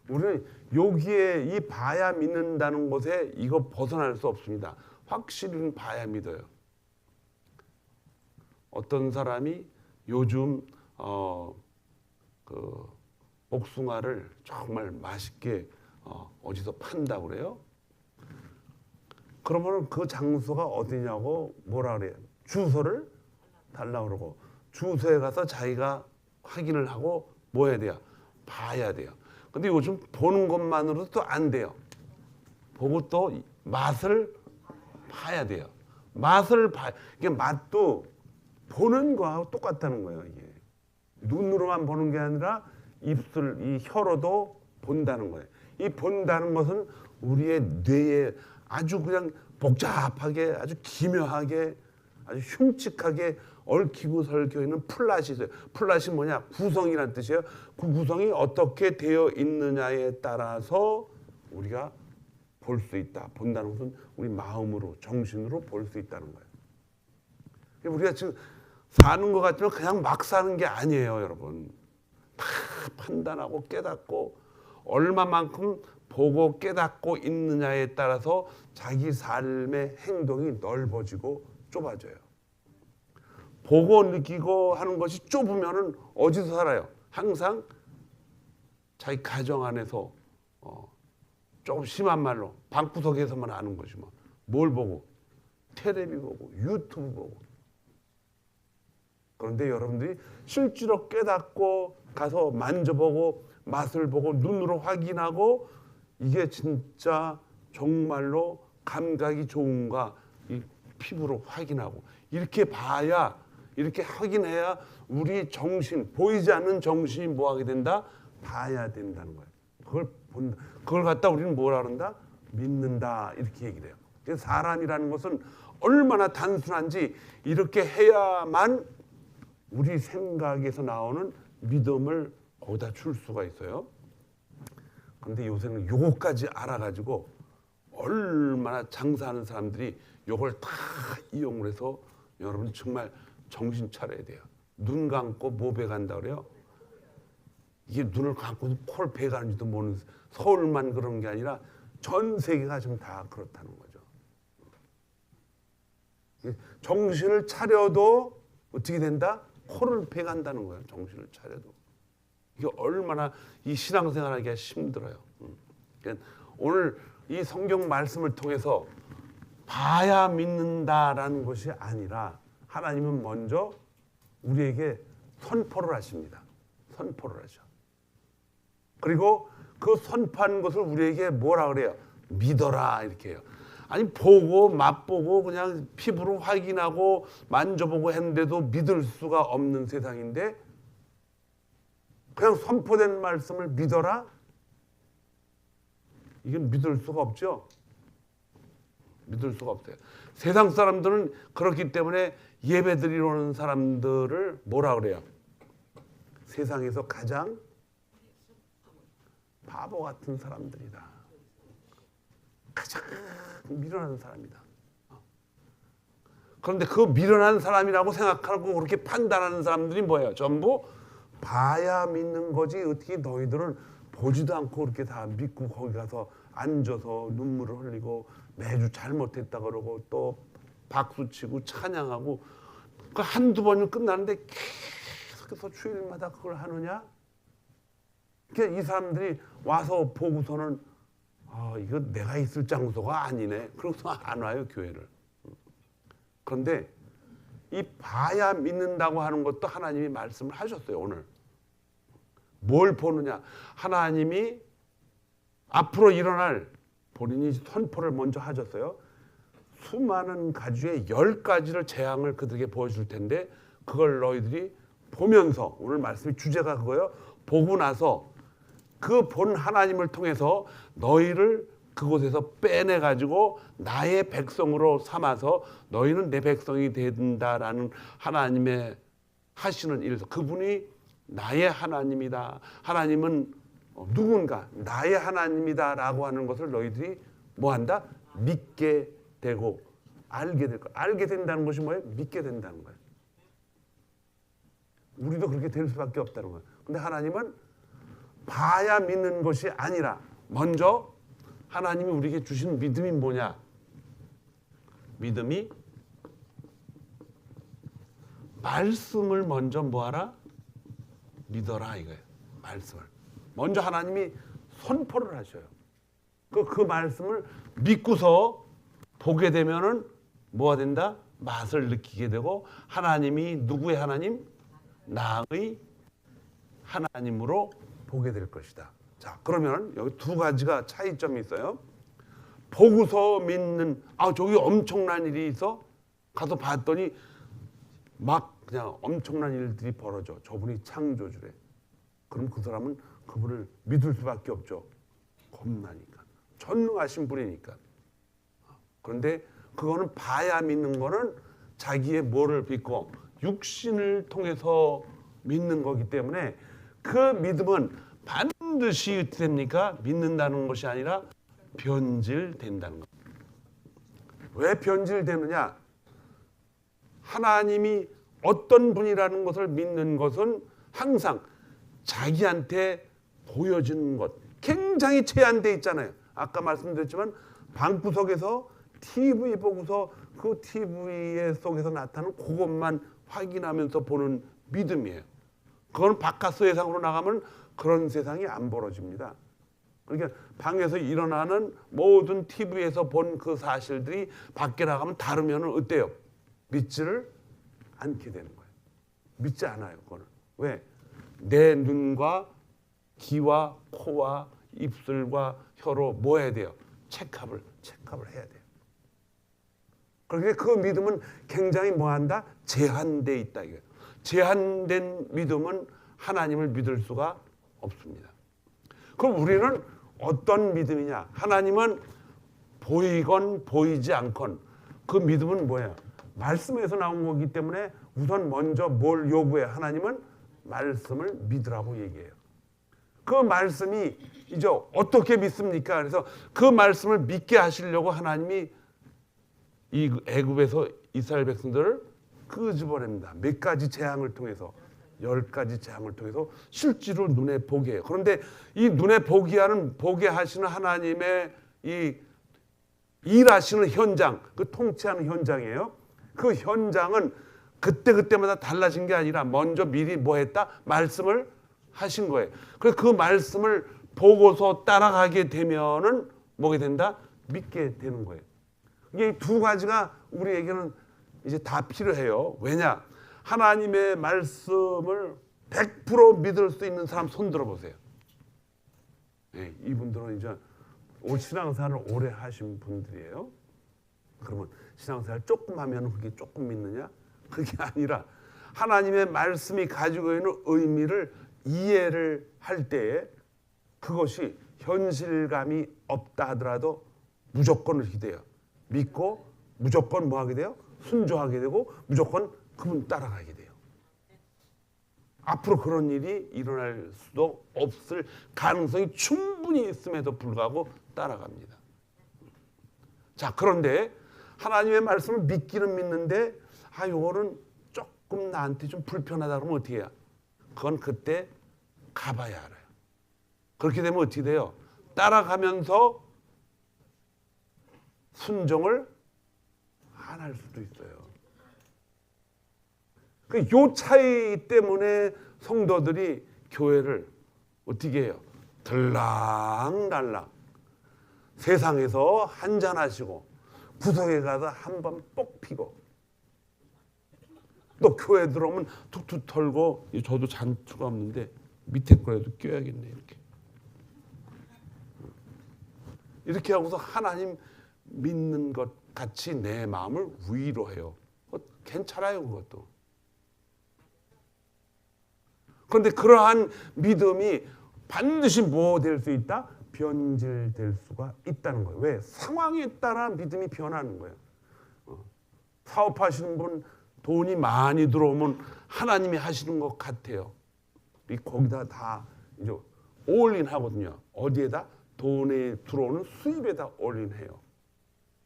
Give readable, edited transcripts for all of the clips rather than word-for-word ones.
우리는 여기에 이 봐야 믿는다는 것에 이거 벗어날 수 없습니다. 확실히 봐야 믿어요. 어떤 사람이 요즘 그 복숭아를 정말 맛있게 어디서 판다고 그래요? 그러면 그 장소가 어디냐고 뭐라 그래요? 주소를 달라고 그러고 주소에 가서 자기가 확인을 하고 뭐 해야 돼요? 봐야 돼요. 근데 요즘 보는 것만으로도 또 안 돼요. 보고 또 맛을 봐야 돼요. 맛을 봐. 이게 맛도 보는 거하고 똑같다는 거예요. 이게 눈으로만 보는 게 아니라 입술, 이 혀로도 본다는 거예요. 이 본다는 것은 우리의 뇌에 아주 그냥 복잡하게, 아주 기묘하게, 아주 흉측하게 얽히고 설켜 있는 플랫이 있어요. 플랫이 뭐냐? 구성이라는 뜻이에요. 그 구성이 어떻게 되어 있느냐에 따라서 우리가 볼 수 있다. 본다는 것은 우리 마음으로, 정신으로 볼 수 있다는 거예요. 우리가 지금 사는 것 같지만 그냥 막 사는 게 아니에요, 여러분. 다 판단하고 깨닫고 얼마만큼 보고 깨닫고 있느냐에 따라서 자기 삶의 행동이 넓어지고 좁아져요. 보고 느끼고 하는 것이 좁으면은 어디서 살아요? 항상 자기 가정 안에서 조금 심한 말로 방구석에서만 아는 것이 뭘 보고? 텔레비 보고 유튜브 보고. 그런데 여러분들이 실제로 깨닫고 가서 만져보고 맛을 보고 눈으로 확인하고 이게 진짜 정말로 감각이 좋은가 이 피부로 확인하고 이렇게 봐야 이렇게 확인해야 우리 정신 보이지 않는 정신이 뭐하게 된다? 봐야 된다는 거예요. 그걸 본다. 그걸 갖다 우리는 뭐라 그런다? 믿는다 이렇게 얘기를 해요. 그래서 사람이라는 것은 얼마나 단순한지 이렇게 해야만 우리 생각에서 나오는 믿음을 거기다 줄 수가 있어요. 그런데 요새는 요거까지 알아가지고 얼마나 장사하는 사람들이 요걸 다 이용을 해서 여러분 정말 정신 차려야 돼요. 눈 감고 뭐 배간다 그래요? 이게 눈을 감고 콜 배가는지도 모르는 서울만 그런 게 아니라 전 세계가 지금 다 그렇다는 거죠. 정신을 차려도 어떻게 된다? 코를 배간다는 거예요. 정신을 차려도. 이게 얼마나 이 신앙생활하기가 힘들어요. 그러니까 오늘 이 성경 말씀을 통해서 봐야 믿는다라는 것이 아니라 하나님은 먼저 우리에게 선포를 하십니다. 선포를 하죠. 그리고 그 선포한 것을 우리에게 뭐라 그래요? 믿어라 이렇게 해요. 아니 보고 맛보고 그냥 피부로 확인하고 만져보고 했는데도 믿을 수가 없는 세상인데 그냥 선포된 말씀을 믿어라? 이건 믿을 수가 없죠. 믿을 수가 없어요. 세상 사람들은 그렇기 때문에 예배드리러 오는 사람들을 뭐라 그래요? 세상에서 가장 바보 같은 사람들이다. 가장 미련한 사람이다. 그런데 그 미련한 사람이라고 생각하고 그렇게 판단하는 사람들이 뭐예요? 전부 봐야 믿는 거지. 어떻게 너희들은 보지도 않고 그렇게 다 믿고 거기 가서 앉아서 눈물을 흘리고 매주 잘못했다 그러고 또 박수치고 찬양하고 그 한두 번은 끝나는데 계속해서 주일마다 그걸 하느냐? 그러니까 이 사람들이 와서 보고서는 이거 내가 있을 장소가 아니네. 그러고서 안 와요, 교회를. 그런데 이 봐야 믿는다고 하는 것도 하나님이 말씀을 하셨어요, 오늘. 뭘 보느냐? 하나님이 앞으로 일어날 본인이 선포를 먼저 하셨어요. 수많은 가지의 10가지를 재앙을 그들에게 보여줄 텐데 그걸 너희들이 보면서 오늘 말씀의 주제가 그거예요. 보고 나서 그 본 하나님을 통해서 너희를 그곳에서 빼내가지고 나의 백성으로 삼아서 너희는 내 백성이 된다라는 하나님의 하시는 일. 그분이 나의 하나님이다. 하나님은 누군가 나의 하나님이다라고 하는 것을 너희들이 뭐한다? 믿게 되고 알게 될 거야. 알게 된다는 것이 뭐예요? 믿게 된다는 거예요. 우리도 그렇게 될 수밖에 없다는 거예요. 근데 하나님은 봐야 믿는 것이 아니라 먼저 하나님이 우리에게 주신 믿음이 뭐냐? 믿음이 말씀을 먼저 뭐하라? 믿어라 이거예요. 말씀을 먼저 하나님이 선포를 하셔요. 그 말씀을 믿고서 보게 되면은 뭐가 된다? 맛을 느끼게 되고 하나님이 누구의 하나님? 나의 하나님으로 보게 될 것이다. 자, 그러면 여기 두 가지가 차이점이 있어요. 보고서 믿는, 저기 엄청난 일이 있어? 가서 봤더니 막 그냥 엄청난 일들이 벌어져. 저분이 창조주래. 그럼 그 사람은 그분을 믿을 수밖에 없죠. 겁나니까. 전능하신 분이니까. 그런데 그거는 봐야 믿는 거는 자기의 뭐를 믿고 육신을 통해서 믿는 거기 때문에 그 믿음은 반드시 어떻게 됩니까? 믿는다는 것이 아니라 변질된다는 것. 왜 변질되느냐? 하나님이 어떤 분이라는 것을 믿는 것은 항상 자기한테 보여지는 것. 굉장히 제한되어 있잖아요. 아까 말씀드렸지만 방구석에서 TV 보고서 그 TV 속에서 나타나는 그것만 확인하면서 보는 믿음이에요. 그건 바깥 세상으로 나가면 그런 세상이 안 벌어집니다. 그러니까 방에서 일어나는 모든 TV에서 본 그 사실들이 밖에 나가면 다르면 어때요? 믿지를 않게 되는 거예요. 믿지 않아요. 그거는. 왜? 내 눈과 귀와 코와 입술과 혀로 뭐 해야 돼요? 체크업을 해야 돼요. 그렇게 그 믿음은 굉장히 뭐한다? 제한돼 있다 이거예요. 제한된 믿음은 하나님을 믿을 수가 없습니다. 그럼 우리는 어떤 믿음이냐? 하나님은 보이건 보이지 않건 그 믿음은 뭐예요? 말씀에서 나온 거기 때문에 우선 먼저 뭘 요구해? 하나님은 말씀을 믿으라고 얘기해요. 그 말씀이 이제 어떻게 믿습니까? 그래서 그 말씀을 믿게 하시려고 하나님이 이 애굽에서 이스라엘 백성들을 끄집어냅니다. 몇 가지 재앙을 통해서 10가지 재앙을 통해서 실제로 눈에 보게 해요. 그런데 이 눈에 보게 하시는 하나님의 이 일하시는 현장, 그 통치하는 현장이에요. 그 현장은 그때마다 달라진 게 아니라 먼저 미리 뭐 했다? 말씀을 하신 거예요. 그래서 그 말씀을 보고서 따라가게 되면은 뭐게 된다? 믿게 되는 거예요. 이게 두 가지가 우리에게는 이제 다 필요해요. 왜냐? 하나님의 말씀을 100% 믿을 수 있는 사람 손 들어보세요. 네, 이분들은 이제 신앙생활을 오래 하신 분들이에요. 그러면 신앙생활 조금 하면 그게 조금 믿느냐? 그게 아니라 하나님의 말씀이 가지고 있는 의미를 이해를 할 때에 그것이 현실감이 없다 하더라도 무조건 이렇게 돼요. 믿고 무조건 뭐 하게 돼요? 순종하게 되고 무조건 그분 따라가게 돼요. 앞으로 그런 일이 일어날 수도 없을 가능성이 충분히 있음에도 불구하고 따라갑니다. 자, 그런데 하나님의 말씀을 믿기는 믿는데 요거는 조금 나한테 좀 불편하다 그러면 어떻게 해요? 그건 그때 가봐야 알아요. 그렇게 되면 어떻게 돼요? 따라가면서 순종을 안 할 수도 있어요. 요 차이 때문에 성도들이 교회를 어떻게 해요? 들락날락 세상에서 한잔하시고 구석에 가서 한번 뻑 피고 또 교회 들어오면 툭툭 털고 저도 잔투가 없는데 밑에 거라도 껴야겠네 이렇게 하고서 하나님 믿는 것 같이 내 마음을 위로해요. 괜찮아요 그것도. 그런데 그러한 믿음이 반드시 뭐 될 수 있다? 변질될 수가 있다는 거예요. 왜? 상황에 따라 믿음이 변하는 거예요. 사업하시는 분 돈이 많이 들어오면 하나님이 하시는 것 같아요. 거기다 다 이제 올인 하거든요. 어디에다? 돈에 들어오는 수입에다 올인해요.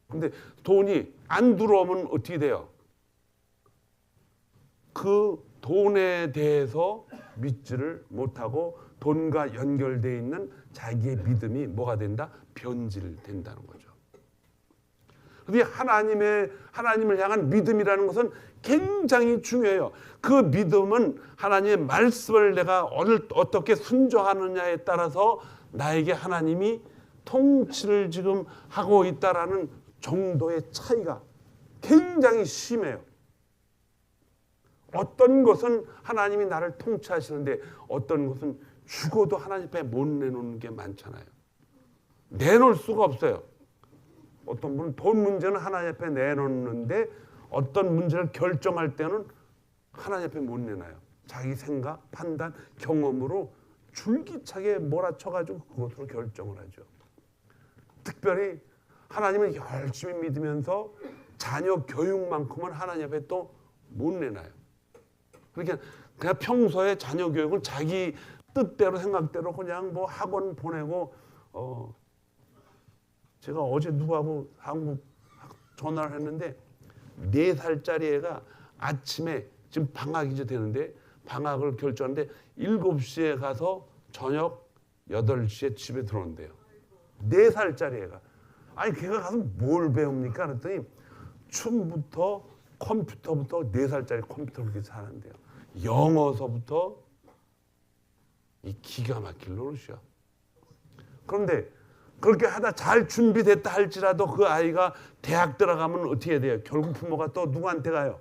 근데 돈이 안 들어오면 어떻게 돼요? 그 돈에 대해서 믿지를 못하고 돈과 연결되어 있는 자기의 믿음이 뭐가 된다? 변질된다는 거죠. 그런데 하나님을 향한 믿음이라는 것은 굉장히 중요해요. 그 믿음은 하나님의 말씀을 내가 어떻게 순종하느냐에 따라서 나에게 하나님이 통치를 지금 하고 있다라는 정도의 차이가 굉장히 심해요. 어떤 것은 하나님이 나를 통치하시는데 어떤 것은 죽어도 하나님 앞에 못 내놓는 게 많잖아요. 내놓을 수가 없어요. 어떤 분은 돈 문제는 하나님 앞에 내놓는데 어떤 문제를 결정할 때는 하나님 앞에 못 내놔요. 자기 생각, 판단, 경험으로 줄기차게 몰아쳐가지고 그것으로 결정을 하죠. 특별히 하나님을 열심히 믿으면서 자녀 교육만큼은 하나님 앞에 또 못 내놔요. 그러니까 그냥 평소에 자녀 교육은 자기 뜻대로 생각대로 그냥 뭐 학원 보내고 제가 어제 누구하고 한국 전화를 했는데 4살짜리 애가 아침에 지금 방학이 이제 되는데 방학을 결정하는데 7시에 가서 저녁 8시에 집에 들어온대요. 4살짜리 애가. 아니 걔가 가서 뭘 배웁니까? 그랬더니 춤부터 컴퓨터부터 4살짜리 컴퓨터를 그렇게 잘한대요. 영어서부터 이 기가 막힐 노릇이야. 그런데 그렇게 하다 잘 준비됐다 할지라도 그 아이가 대학 들어가면 어떻게 해야 돼요? 결국 부모가 또 누구한테 가요?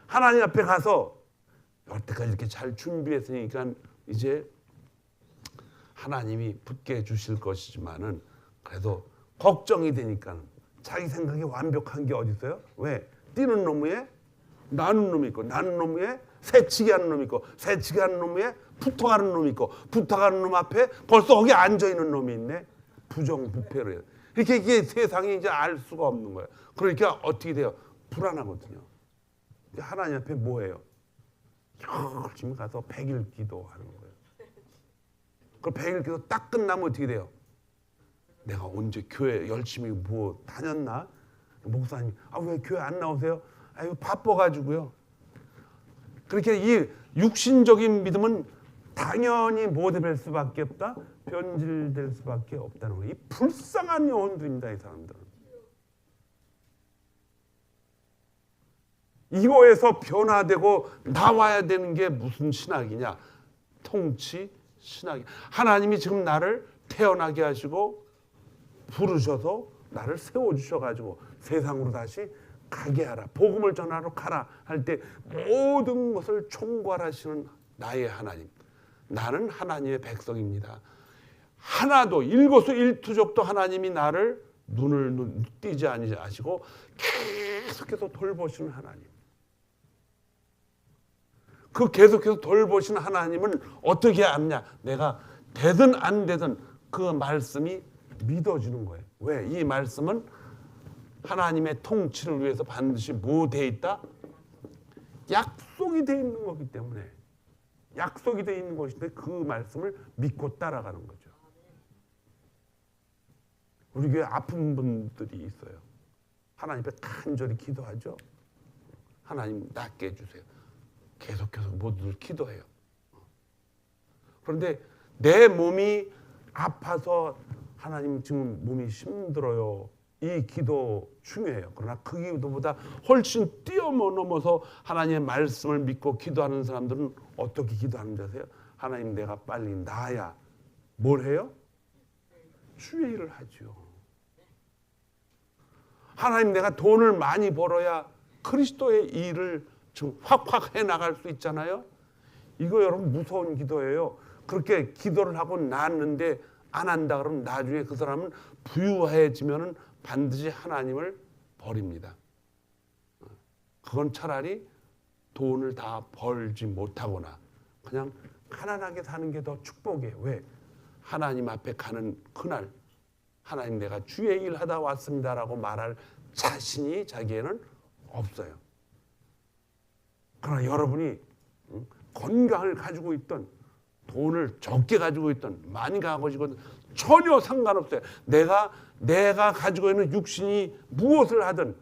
하나님 앞에 가서 여태까지 이렇게 잘 준비했으니까 이제 하나님이 붙게 해주실 것이지만은 그래도 걱정이 되니까 자기 생각이 완벽한 게 어디 있어요? 왜? 뛰는 놈 위에 나는 놈이 있고 나는 놈 위에 새치기 하는 놈이 있고 새치기 하는 놈 위에 붙어가는 놈이 있고 붙어가는 놈 앞에 벌써 거기 앉아있는 놈이 있네. 부정부패로 해요. 이렇게 이게 세상이 이제 알 수가 없는 거예요. 그러니까 어떻게 돼요? 불안하거든요. 하나님 앞에 뭐예요? 열심히 가서 100일 기도하는 거예요. 그 100일 기도 딱 끝나면 어떻게 돼요? 내가 언제 교회 열심히 뭐 다녔나? 목사님, 왜 교회 안 나오세요? 아유 바빠가지고요. 그렇게 이 육신적인 믿음은 당연히 못 될 수밖에 없다. 변질될 수밖에 없다는 거예요. 이 불쌍한 영혼들입니다. 이 사람들은. 이거에서 변화되고 나와야 되는 게 무슨 신학이냐? 통치 신학이. 하나님이 지금 나를 태어나게 하시고 부르셔서 나를 세워주셔가지고 세상으로 다시 가게 하라. 복음을 전하러 가라 할 때 모든 것을 총괄하시는 나의 하나님. 나는 하나님의 백성입니다. 하나도 일거수일투족도 하나님이 나를 눈을 띄지 아니하시고 계속해서 돌보시는 하나님. 그 계속해서 돌보시는 하나님은 어떻게 압냐? 내가 되든 안 되든 그 말씀이 믿어지는 거예요. 왜? 이 말씀은 하나님의 통치를 위해서 반드시 뭐 돼 있다? 약속이 돼 있는 거기 때문에 약속이 돼 있는 것인데 그 말씀을 믿고 따라가는 거죠. 우리 교회 아픈 분들이 있어요. 하나님 앞에 간절히 기도하죠. 하나님 낫게 해주세요. 계속해서 모두들 기도해요. 그런데 내 몸이 아파서 하나님 지금 몸이 힘들어요. 이 기도 중요해요. 그러나 그 기도보다 훨씬 뛰어넘어서 하나님의 말씀을 믿고 기도하는 사람들은 어떻게 기도하는지 아세요? 하나님 내가 빨리 나아야 뭘 해요? 주의 일을 하죠. 하나님 내가 돈을 많이 벌어야 그리스도의 일을 좀 확확 해나갈 수 있잖아요. 이거 여러분 무서운 기도예요. 그렇게 기도를 하고 났는데 안 한다 그러면 나중에 그 사람은 부유해지면은 반드시 하나님을 버립니다. 그건 차라리 돈을 다 벌지 못하거나 그냥 가난하게 사는 게 더 축복이에요. 왜? 하나님 앞에 가는 그날 하나님 내가 주의 일 하다 왔습니다라고 말할 자신이 자기에는 없어요. 그러나 여러분이 건강을 가지고 있던 돈을 적게 가지고 있던 많이 가지고 있던 전혀 상관없어요. 내가 가지고 있는 육신이 무엇을 하든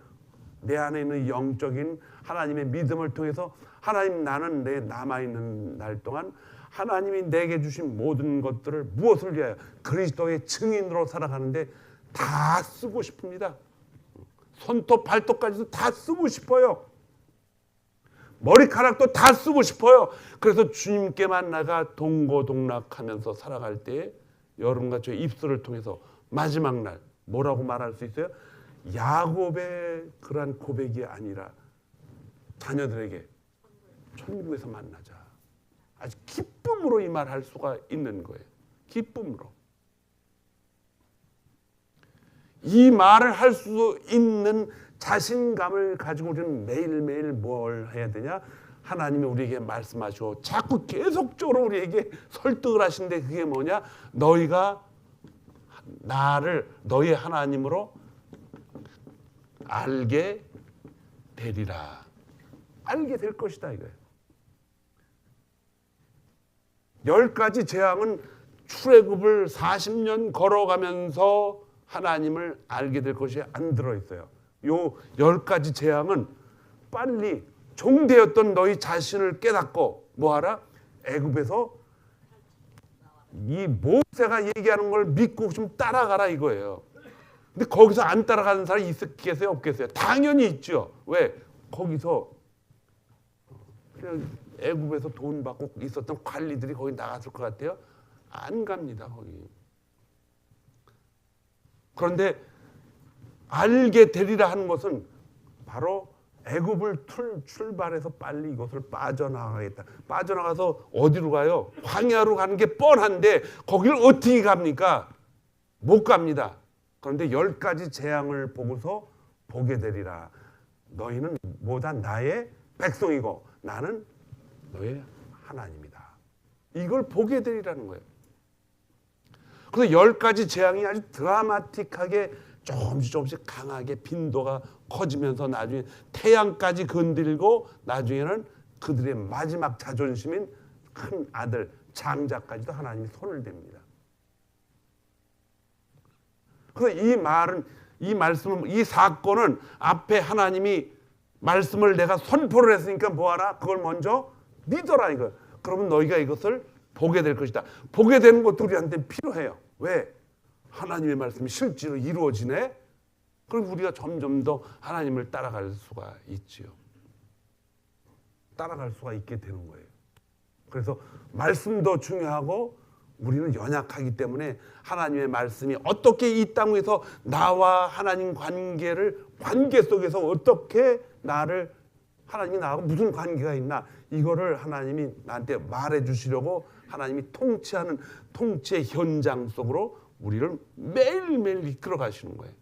내 안에 있는 영적인 하나님의 믿음을 통해서 하나님 나는 내 남아있는 날 동안 하나님이 내게 주신 모든 것들을 무엇을 위하여? 그리스도의 증인으로 살아가는데 다 쓰고 싶습니다. 손톱 발톱까지도 다 쓰고 싶어요. 머리카락도 다 쓰고 싶어요. 그래서 주님께만 나가 동고동락하면서 살아갈 때 여러분과 저의 입술을 통해서 마지막 날 뭐라고 말할 수 있어요? 야곱의 그러한 고백이 아니라 자녀들에게 천국에서 만나자. 아주 기쁨으로 이 말할 수가 있는 거예요. 기쁨으로. 이 말을 할 수 있는 자신감을 가지고 우리는 매일매일 뭘 해야 되냐? 하나님이 우리에게 말씀하시고 자꾸 계속적으로 우리에게 설득을 하시는데 그게 뭐냐? 너희가 나를 너희 하나님으로 알게 되리라. 알게 될 것이다 이거예요. 10가지 재앙은 출애굽을 40년 걸어가면서 하나님을 알게 될 것이 안 들어있어요. 요 10가지 재앙은 빨리 종되었던 너희 자신을 깨닫고 뭐하라? 애굽에서 이 모세가 얘기하는 걸 믿고 좀 따라가라 이거예요. 근데 거기서 안 따라가는 사람이 있겠어요? 없겠어요? 당연히 있죠. 왜? 거기서 그냥 애굽에서 돈 받고 있었던 관리들이 거기 나갔을 것 같아요? 안 갑니다 거기. 그런데 알게 되리라 하는 것은 바로 애굽을 출발해서 빨리 이것을 빠져나가겠다. 빠져나가서 어디로 가요? 광야로 가는 게 뻔한데 거기를 어떻게 갑니까? 못 갑니다. 그런데 10가지 재앙을 보고서 보게 되리라. 너희는 뭐다? 나의 백성이고 나는 너의 하나님이다. 이걸 보게 되리라는 거예요. 그래서 10가지 재앙이 아주 드라마틱하게 조금씩 강하게 빈도가 커지면서 나중에 태양까지 건들고 나중에는 그들의 마지막 자존심인 큰 아들 장자까지도 하나님이 손을 댑니다. 그래서 이 말씀은 이 사건은 앞에 하나님이 말씀을 내가 선포를 했으니까 뭐하라? 그걸 먼저 믿어라 이거. 그러면 너희가 이것을 보게 될 것이다. 보게 되는 것도 우리한테 필요해요. 왜? 하나님의 말씀이 실제로 이루어지네. 그럼 우리가 점점 더 하나님을 따라갈 수가 있지요. 따라갈 수가 있게 되는 거예요. 그래서 말씀도 중요하고 우리는 연약하기 때문에 하나님의 말씀이 어떻게 이 땅에서 나와 하나님 관계 속에서 어떻게 나를 하나님이 나하고 무슨 관계가 있나 이거를 하나님이 나한테 말해 주시려고 하나님이 통치하는 통치의 현장 속으로 우리를 매일매일 이끌어 가시는 거예요.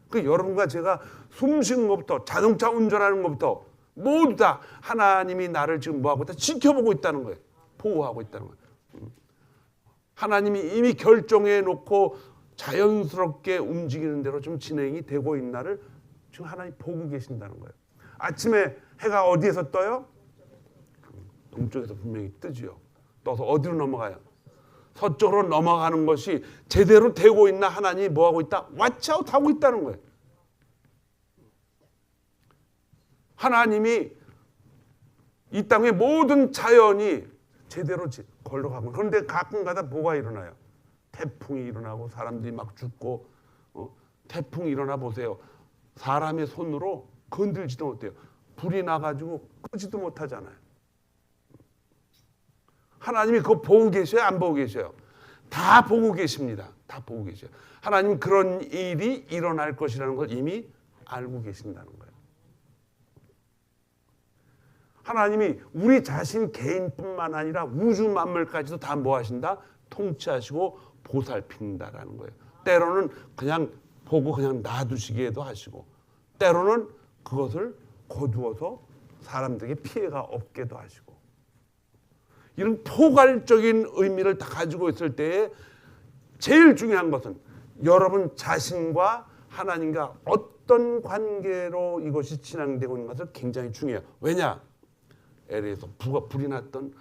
그 여러분과 제가 숨 쉬는 것부터 자동차 운전하는 것부터 모두 다 하나님이 나를 지금 뭐하고 있다? 지켜보고 있다는 거예요. 보호하고 있다는 거예요. 하나님이 이미 결정해 놓고 자연스럽게 움직이는 대로 좀 진행이 되고 있나를 지금 하나님 보고 계신다는 거예요. 아침에 해가 어디에서 떠요? 동쪽에서 분명히 뜨지요. 떠서 어디로 넘어가요? 서쪽으로 넘어가는 것이 제대로 되고 있나 하나님이 뭐하고 있다? 왓치아웃 하고 있다는 거예요. 하나님이 이 땅의 모든 자연이 제대로 걸러가고 그런데 가끔가다 뭐가 일어나요? 태풍이 일어나고 사람들이 막 죽고 태풍이 일어나 보세요. 사람의 손으로 건들지도 못해요. 불이 나가지고 끄지도 못하잖아요. 하나님이 그거 보고 계셔요? 안 보고 계셔요? 다 보고 계십니다. 다 보고 계셔요. 하나님 그런 일이 일어날 것이라는 걸 이미 알고 계신다는 거예요. 하나님이 우리 자신 개인뿐만 아니라 우주 만물까지도 다 뭐 하신다? 통치하시고 보살핀다라는 거예요. 때로는 그냥 보고 그냥 놔두시기도 하시고 때로는 그것을 거두어서 사람들에게 피해가 없게도 하시고 이런 포괄적인 의미를 다 가지고 있을 때에 제일 중요한 것은 여러분 자신과 하나님과 어떤 관계로 이것이 진행되고 있는 것을 굉장히 중요해요. 왜냐? LA에서 불이 났던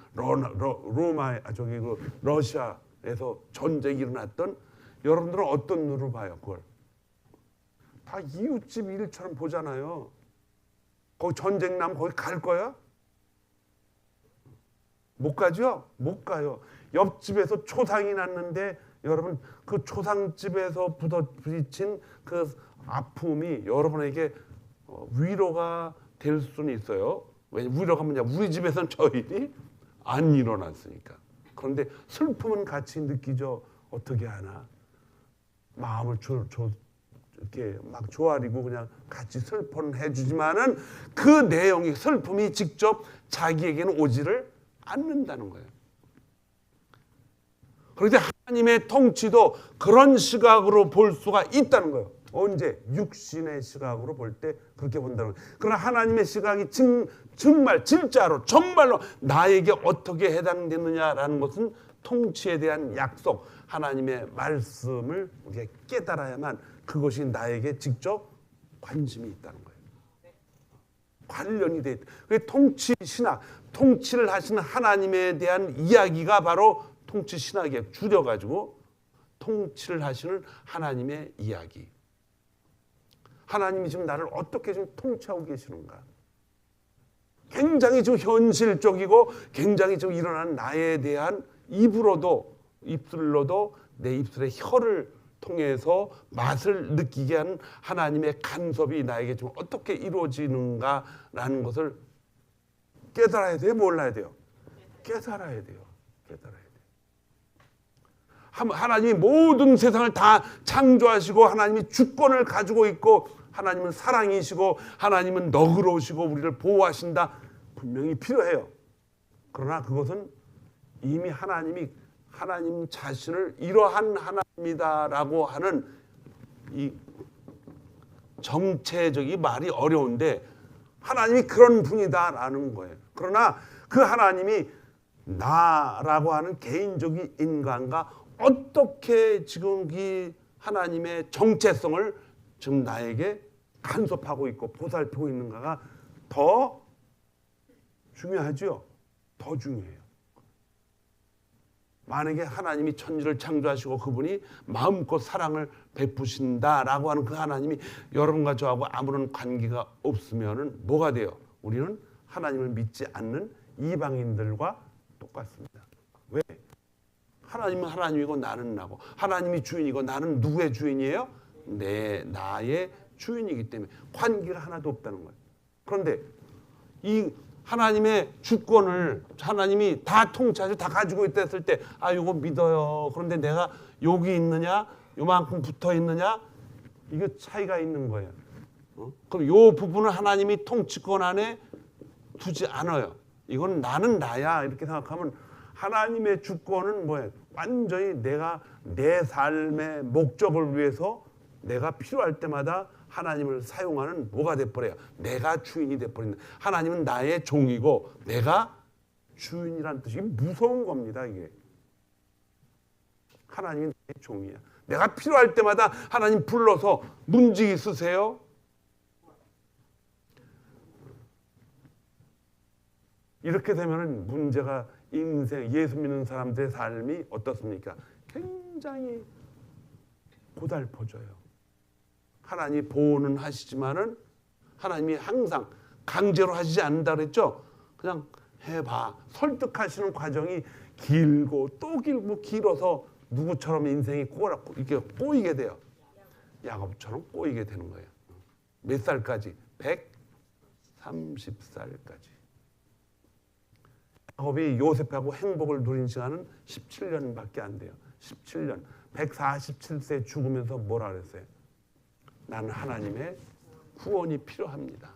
러시아에서 전쟁이 일어났던 여러분들은 어떤 눈으로 봐요? 그걸 다 이웃집 일처럼 보잖아요. 거기 전쟁 나면 거기 갈 거야? 못 가죠? 못 가요. 옆집에서 초상이 났는데 여러분 그 초상집에서 부딪힌 그 아픔이 여러분에게 위로가 될 수는 있어요. 왜 위로가 뭐냐? 우리 집에서는 저 일이 안 일어났으니까. 그런데 슬픔은 같이 느끼죠. 어떻게 하나? 마음을 이렇게 막 조아리고 그냥 같이 슬퍼는 해주지만은 그 내용이 슬픔이 직접 자기에게는 오지를 않는다는 거예요. 그런데 하나님의 통치도 그런 시각으로 볼 수가 있다는 거예요. 언제? 육신의 시각으로 볼 때 그렇게 본다는 거예요. 그러나 하나님의 시각이 정말 진짜로 정말로 나에게 어떻게 해당되느냐라는 것은 통치에 대한 약속, 하나님의 말씀을 우리가 깨달아야만 그것이 나에게 직접 관심이 있다는 거예요. 관련이 돼 있다. 그게 통치 신학, 통치를 하시는 하나님에 대한 이야기가 바로 통치 신학에 줄여가지고 통치를 하시는 하나님의 이야기. 하나님이 지금 나를 어떻게 지금 통치하고 계시는가? 굉장히 지금 현실적이고 굉장히 지금 일어나는 나에 대한 입술로도 내 입술의 혀를 통해서 맛을 느끼게 하는 하나님의 간섭이 나에게 지금 어떻게 이루어지는가라는 것을 깨달아야 돼요? 몰라야 돼요? 깨달아야 돼요. 깨달아야 돼요. 하나님이 모든 세상을 다 창조하시고 하나님이 주권을 가지고 있고 하나님은 사랑이시고 하나님은 너그러우시고 우리를 보호하신다. 분명히 필요해요. 그러나 그것은 이미 하나님이 하나님 자신을 이러한 하나님이다라고 하는 이 정체적인 말이 어려운데 하나님이 그런 분이다라는 거예요. 그러나 그 하나님이 나라고 하는 개인적인 인간과 어떻게 지금 이 하나님의 정체성을 지금 나에게 간섭하고 있고 보살피고 있는가가 더 중요하죠. 더 중요해요. 만약에 하나님이 천지를 창조하시고 그분이 마음껏 사랑을 베푸신다라고 하는 그 하나님이 여러분과 저하고 아무런 관계가 없으면은 뭐가 돼요? 우리는 하나님을 믿지 않는 이방인들과 똑같습니다. 왜? 하나님은 하나님이고 나는 나고 하나님이 주인이고 나는 누구의 주인이에요? 나의 주인이기 때문에 관계가 하나도 없다는 거예요. 그런데 이 하나님의 주권을 하나님이 다 통치하시고 다 가지고 있다 했을 때 이거 믿어요. 그런데 내가 여기 있느냐? 요만큼 붙어 있느냐? 이거 차이가 있는 거예요. 그럼 요 부분을 하나님이 통치권 안에 두지 않아요. 이건 나는 나야 이렇게 생각하면 하나님의 주권은 뭐예요? 완전히 내가 내 삶의 목적을 위해서 내가 필요할 때마다 하나님을 사용하는 뭐가 돼버려요? 내가 주인이 돼버린다. 하나님은 나의 종이고 내가 주인이라는 뜻이 무서운 겁니다. 이게 하나님이 나의 종이야. 내가 필요할 때마다 하나님 불러서 문지기 쓰세요. 이렇게 되면 문제가 인생 예수 믿는 사람들의 삶이 어떻습니까? 굉장히 고달퍼져요. 하나님이 보호는 하시지만은 하나님이 항상 강제로 하시지 않는다 그랬죠. 그냥 해봐. 설득하시는 과정이 길고 또 길고 길어서 누구처럼 인생이 이렇게 꼬이게 돼요. 야곱처럼 꼬이게 되는 거예요. 몇 살까지? 130살까지. 야곱이 요셉하고 행복을 누린 시간은 17년밖에 안 돼요. 17년. 147세 죽으면서 뭐라 그랬어요? 나는 하나님의 구원이 필요합니다.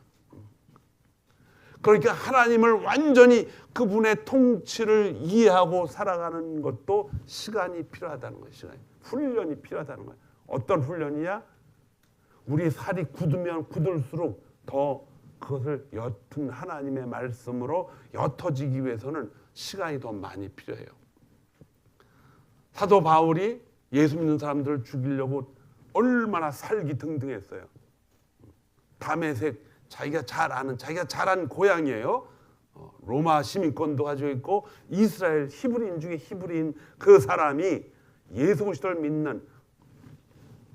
그러니까 하나님을 완전히 그분의 통치를 이해하고 살아가는 것도 시간이 필요하다는 거예요. 훈련이 필요하다는 거예요. 어떤 훈련이야? 우리 살이 굳으면 굳을수록 더 그것을 옅은 하나님의 말씀으로 옅어지기 위해서는 시간이 더 많이 필요해요. 사도 바울이 예수 믿는 사람들을 죽이려고 얼마나 살기등등했어요. 다메섹 자기가 잘 아는 자기가 잘한 고향이에요. 로마 시민권도 가지고 있고 이스라엘 히브리인 중에 히브리인 그 사람이 예수 그리스도를 믿는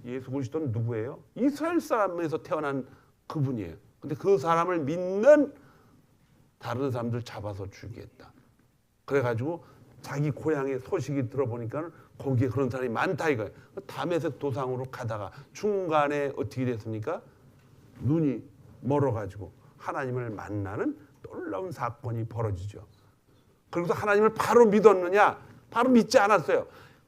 예수 그리스도는 누구예요? 이스라엘 사람에서 태어난 그분이에요. 근데 그 사람을 믿는 다른 사람들 잡아서 죽이겠다. 그래가지고 자기 고향의 소식이 들어보니까 거기에 그런 사람이 많다 이거예요. 다메섹 도상으로 가다가 중간에 어떻게 됐습니까? 눈이 멀어가지고 하나님을 만나는 놀라운 사건이 벌어지죠. 그리고 하나님을 바로 믿었느냐? 바로 믿지 않았어요.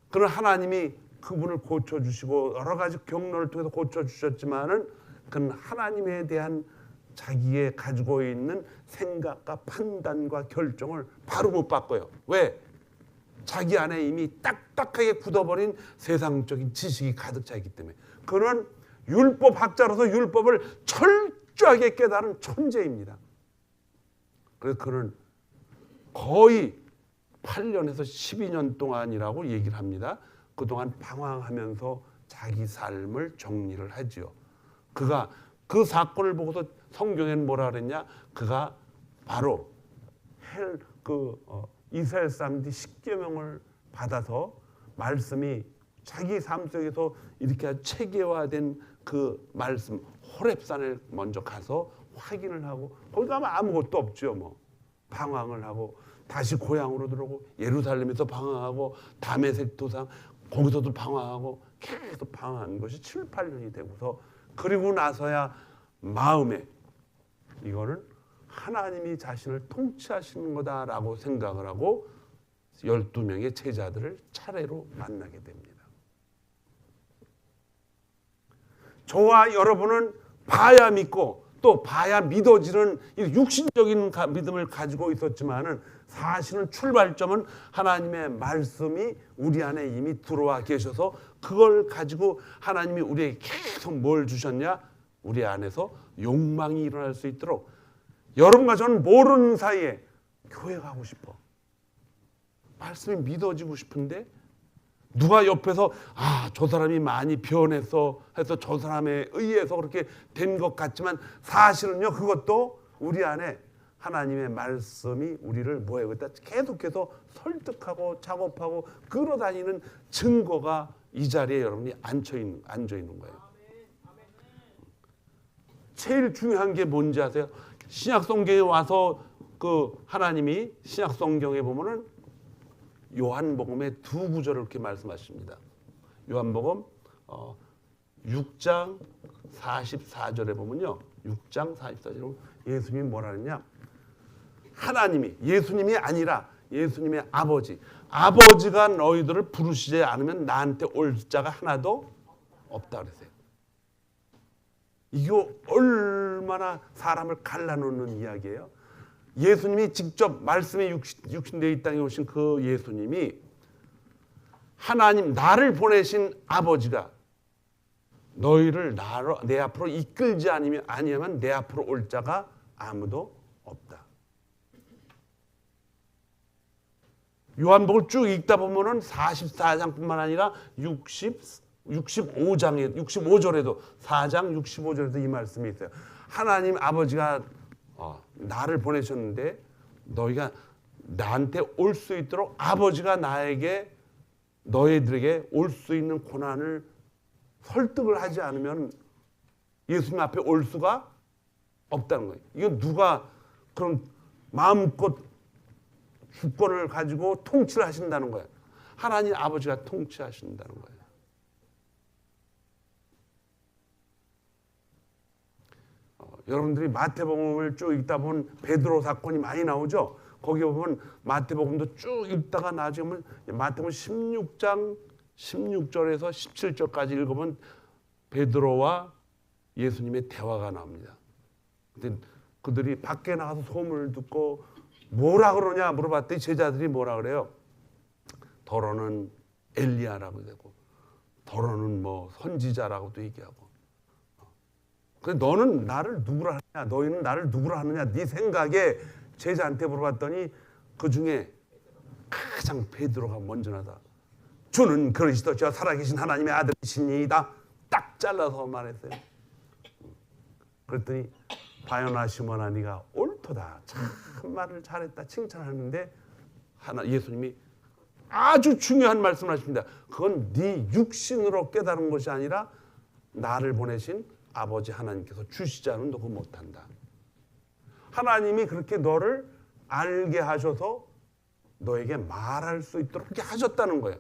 그러나 하나님이 그분을 고쳐주시고 여러 가지 경로를 통해서 고쳐주셨지만은 그는 하나님에 대한 자기의 가지고 있는 생각과 판단과 결정을 바로 못 바꿔요. 왜? 자기 안에 이미 딱딱하게 굳어버린 세상적인 지식이 가득 차 있기 때문에. 그는 율법학자로서 율법을 철저하게 깨달은 천재입니다. 그래서 그는 거의 8년에서 12년 동안이라고 얘기를 합니다. 그동안 방황하면서 자기 삶을 정리를 하지요. 그가 그 사건을 보고서 성경에는 뭐라 그랬냐? 그가 바로 이스라엘 사람들이 십계명을 받아서 말씀이 자기 삶 속에서 이렇게 체계화된 그 말씀 호렙산을 먼저 가서 확인을 하고 거기 가면 아무것도 없죠. 뭐 방황을 하고 다시 고향으로 들어오고 예루살렘에서 방황하고 다메섹 도상 거기서도 방황하고 계속 방황한 것이 7, 8년이 되고서 그리고 나서야 마음에 이거는 하나님이 자신을 통치하시는 거다라고 생각을 하고 12명의 제자들을 차례로 만나게 됩니다. 저와 여러분은 봐야 믿고 또 봐야 믿어지는 육신적인 믿음을 가지고 있었지만은 사실은 출발점은 하나님의 말씀이 우리 안에 이미 들어와 계셔서 그걸 가지고 하나님이 우리에게 계속 뭘 주셨냐? 우리 안에서 욕망이 일어날 수 있도록 여러분과 저는 모르는 사이에 교회 가고 싶어. 말씀이 믿어지고 싶은데 누가 옆에서 저 사람이 많이 변했어 해서 저 사람에 의해서 그렇게 된 것 같지만 사실은요 그것도 우리 안에 하나님의 말씀이 우리를 뭐예요? 계속해서 설득하고 작업하고 끌어다니는 증거가 이 자리에 여러분이 앉아 있는 거예요. 제일 중요한 게 뭔지 아세요? 신약 성경에 와서 그 하나님이 신약 성경에 보면은 요한복음의 두 구절을 이렇게 말씀하십니다. 요한복음 6장 44절에 보면요. 6장 44절에 보면 예수님이 뭐라 그러냐? 하나님이 예수님이 아니라 예수님의 아버지가 너희들을 부르시지 않으면 나한테 올 자가 하나도 없다 그랬어요. 이거 얼마나 사람을 갈라놓는 이야기예요. 예수님이 직접 말씀에 육신되어 이 땅에 오신 그 예수님이 하나님 나를 보내신 아버지가 너희를 내 앞으로 이끌지 아니하면 내 앞으로 올 자가 아무도 없다. 요한복음을 쭉 읽다 보면은 44장뿐만 아니라 65절에도 4장 65절에도 이 말씀이 있어요. 하나님 아버지가 나를 보내셨는데 너희가 나한테 올 수 있도록 아버지가 너희들에게 올 수 있는 고난을 설득을 하지 않으면 예수님 앞에 올 수가 없다는 거예요. 이건 누가 그런 마음껏 주권을 가지고 통치를 하신다는 거예요. 하나님 아버지가 통치하신다는 거예요. 여러분들이 마태복음을 쭉 읽다 보면 베드로 사건이 많이 나오죠. 거기 보면 마태복음도 쭉 읽다가 나중에 보면 마태복음 16장 16절에서 17절까지 읽으면 베드로와 예수님의 대화가 나옵니다. 근데 그들이 밖에 나가서 소문을 듣고 뭐라 그러냐 물어봤더니 제자들이 뭐라 그래요? 더러는 엘리야라고 되고 더러는 뭐 선지자라고도 얘기하고. 그래서 너는 나를 누구라 하느냐? 너희는 나를 누구라 하느냐? 네 생각에 제자한테 물어봤더니 그 중에 가장 베드로가 먼저 나다. 주는 그리스도 저 살아계신 하나님의 아들이시니이다. 딱 잘라서 말했어요. 그랬더니 바요나 시몬아 네가 옳도다. 참 말을 잘했다 칭찬하는데 예수님이 아주 중요한 말씀을 하십니다. 그건 네 육신으로 깨달은 것이 아니라 나를 보내신 아버지 하나님께서 주시지 않으면 너 그거 못한다. 하나님이 그렇게 너를 알게 하셔서 너에게 말할 수 있도록 그렇게 하셨다는 거예요.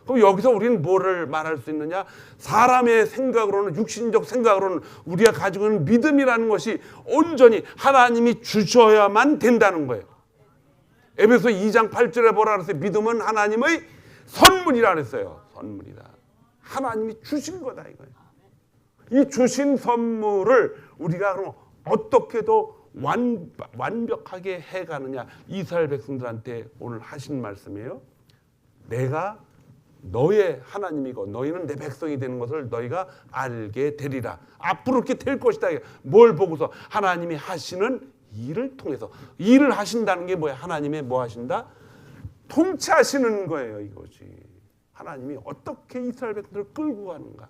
그럼 여기서 우리는 뭐를 말할 수 있느냐? 사람의 생각으로는, 육신적 생각으로는 우리가 가지고 있는 믿음이라는 것이 온전히 하나님이 주셔야만 된다는 거예요. 에베소 2장 8절에 뭐라 그랬어요? 믿음은 하나님의 선물이라 그랬어요. 선물이다. 하나님이 주신 거다 이거예요. 이 주신 선물을 우리가 그럼 어떻게도 완벽하게 해가느냐? 이스라엘 백성들한테 오늘 하신 말씀이에요. 내가 너의 하나님이고 너희는 내 백성이 되는 것을 너희가 알게 되리라. 앞으로 그렇게 될 것이다. 뭘 보고서? 하나님이 하시는 일을 통해서. 일을 하신다는 게 뭐야? 하나님의 뭐 하신다? 통치하시는 거예요. 이거지. 하나님이 어떻게 이스라엘 백성들을 끌고 가는가.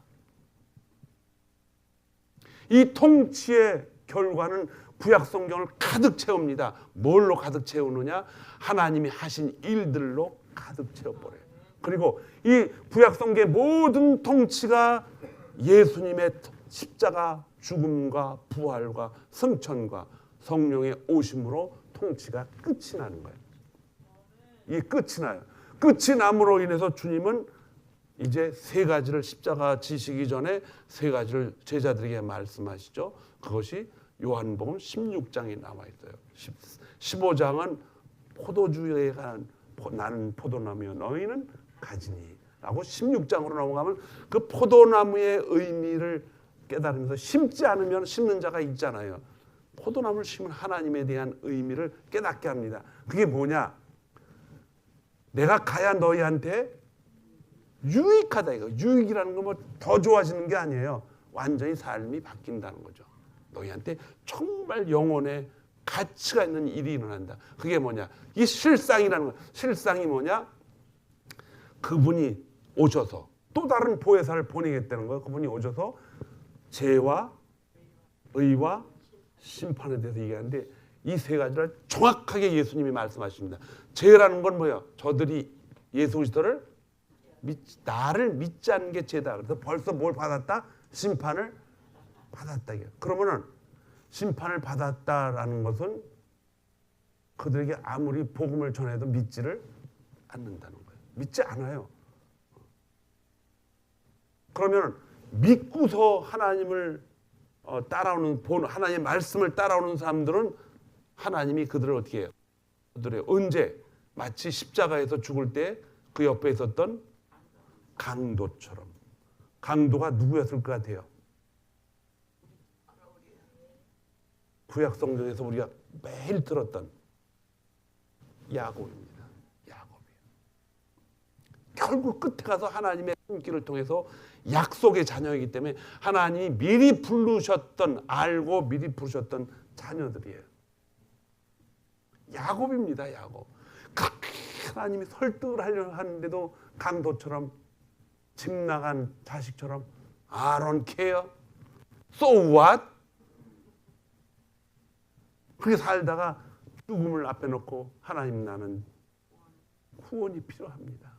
이 통치의 결과는 구약 성경을 가득 채웁니다. 뭘로 가득 채우느냐? 하나님이 하신 일들로 가득 채워버려요. 그리고 이 구약 성경의 모든 통치가 예수님의 십자가 죽음과 부활과 승천과 성령의 오심으로 통치가 끝이 나는 거예요. 이게 끝이 나요. 끝이 남으로 인해서 주님은 이제 세 가지를 십자가 지시기 전에 세 가지를 제자들에게 말씀하시죠. 그것이 요한복음 16장에 나와 있어요. 15장은 포도주에 관한 나는 포도나무여 너희는 가지니 라고 16장으로 넘어가면 그 포도나무의 의미를 깨달으면서 심지 않으면 심는 자가 있잖아요. 포도나무를 심은 하나님에 대한 의미를 깨닫게 합니다. 그게 뭐냐? 내가 가야 너희한테 유익하다 이거. 유익이라는 건 뭐 더 좋아지는 게 아니에요. 완전히 삶이 바뀐다는 거죠. 너희한테 정말 영혼의 가치가 있는 일이 일어난다. 그게 뭐냐? 이 실상이라는 거. 실상이 뭐냐? 그분이 오셔서 또 다른 보혜사를 보내겠다는 거예요. 그분이 오셔서 죄와 의와 심판에 대해서 얘기하는데 이 세 가지를 정확하게 예수님이 말씀하십니다. 죄라는 건 뭐예요? 저들이 예수 그리스도를 나를 믿지 않는 게 죄다. 그래서 벌써 뭘 받았다? 심판을 받았다. 그러면은 심판을 받았다라는 것은 그들에게 아무리 복음을 전해도 믿지를 않는다는 거예요. 믿지 않아요. 그러면 믿고서 하나님을 따라오는 하나님의 말씀을 따라오는 사람들은 하나님이 그들을 어떻게 해요? 그들의 언제 마치 십자가에서 죽을 때 그 옆에 있었던 강도처럼. 강도가 누구였을 것 같아요? 구약 성경에서 우리가 매일 들었던 야곱입니다. 야곱이에요. 결국 끝에 가서 하나님의 손길을 통해서 약속의 자녀이기 때문에 하나님이 미리 부르셨던, 알고 미리 부르셨던 자녀들이에요. 야곱입니다. 야곱. 그렇게 하나님이 설득을 하려고 하는데도 강도처럼 집 나간 자식처럼 I don't care. So what? 그렇게 살다가 죽음을 앞에 놓고 하나님 나는 후원이 필요합니다.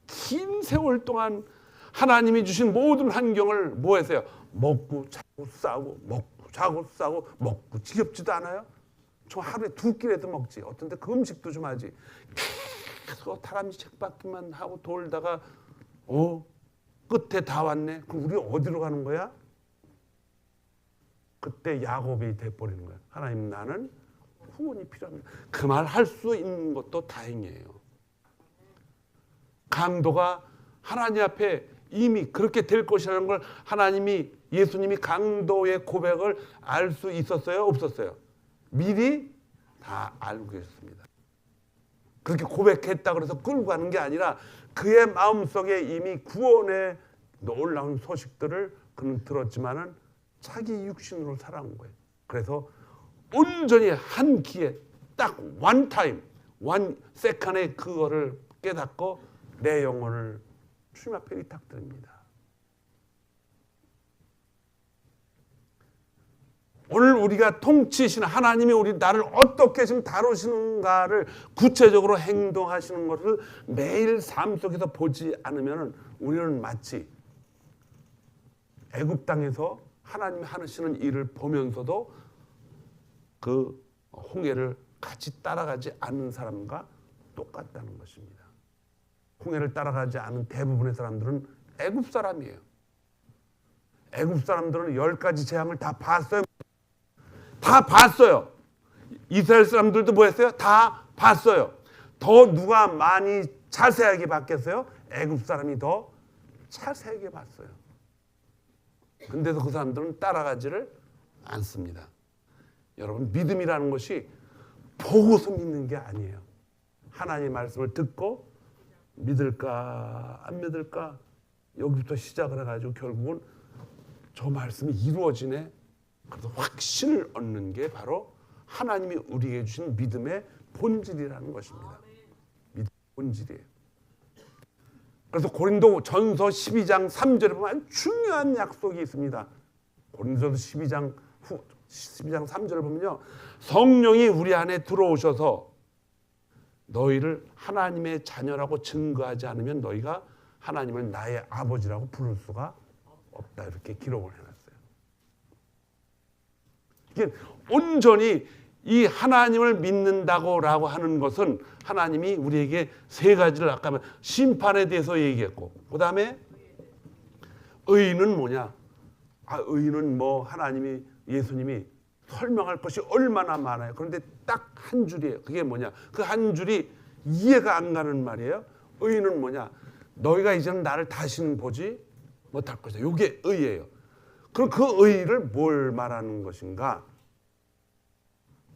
긴 세월 동안 하나님이 주신 모든 환경을 뭐 했어요? 먹고 자고 싸고 먹고 자고 싸고 먹고 지겹지도 않아요? 저 하루에 두 끼라도 먹지. 어떤 데 그 음식도 좀 하지. 계속 다람쥐 책받기만 하고 돌다가 끝에 다 왔네. 그럼 우리 어디로 가는 거야? 그때 야곱이 돼버리는 거야. 하나님 나는 후원이 필요합니다. 그 말 할 수 있는 것도 다행이에요. 강도가 하나님 앞에 이미 그렇게 될 것이라는 걸 하나님이 예수님이 강도의 고백을 알 수 있었어요? 없었어요? 미리 다 알고 계셨습니다. 그렇게 고백했다 그래서 끌고 가는 게 아니라 그의 마음속에 이미 구원의 놀라운 소식들을 그는 들었지만은 자기 육신으로 살아온 거예요. 그래서 온전히 한 기회 딱 one time, one second에 그거를 깨닫고 내 영혼을 주님 앞에 의탁드립니다. 오늘 우리가 통치시는 하나님이 우리 나를 어떻게 지금 다루시는가를 구체적으로 행동하시는 것을 매일 삶 속에서 보지 않으면 우리는 마치 애굽 땅에서 하나님이 하시는 일을 보면서도 그 홍해를 같이 따라가지 않는 사람과 똑같다는 것입니다. 홍해를 따라가지 않은 대부분의 사람들은 애굽 사람이에요. 애굽 사람들은 10가지 재앙을 다 봤어요. 다 봤어요. 이스라엘 사람들도 뭐 했어요? 다 봤어요. 더 누가 많이 자세하게 봤겠어요? 애굽 사람이 더 자세하게 봤어요. 근데도 그 사람들은 따라가지를 않습니다. 여러분, 믿음이라는 것이 보고서 믿는 게 아니에요. 하나님의 말씀을 듣고 믿을까 안 믿을까 여기부터 시작을 해가지고 결국은 저 말씀이 이루어지네. 그래서 확신을 얻는 게 바로 하나님이 우리에게 주신 믿음의 본질이라는 것입니다. 믿음의 본질이에요. 그래서 고린도 전서 12장 3절에 보면 아주 중요한 약속이 있습니다. 고린도서 12장 3절을 보면요, 성령이 우리 안에 들어오셔서 너희를 하나님의 자녀라고 증거하지 않으면 너희가 하나님을 나의 아버지라고 부를 수가 없다. 이렇게 기록을 해놨어요. 이게 온전히 이 하나님을 믿는다고라고 하는 것은 하나님이 우리에게 세 가지를 아까 심판에 대해서 얘기했고, 그 다음에 의는 뭐냐? 의는 뭐 하나님이 예수님이 설명할 것이 얼마나 많아요. 그런데 딱 한 줄이에요. 그게 뭐냐? 그 한 줄이 이해가 안 가는 말이에요. 의는 뭐냐? 너희가 이제는 나를 다시는 보지 못할 것이다. 이게 의예요. 그럼 그 의를 뭘 말하는 것인가?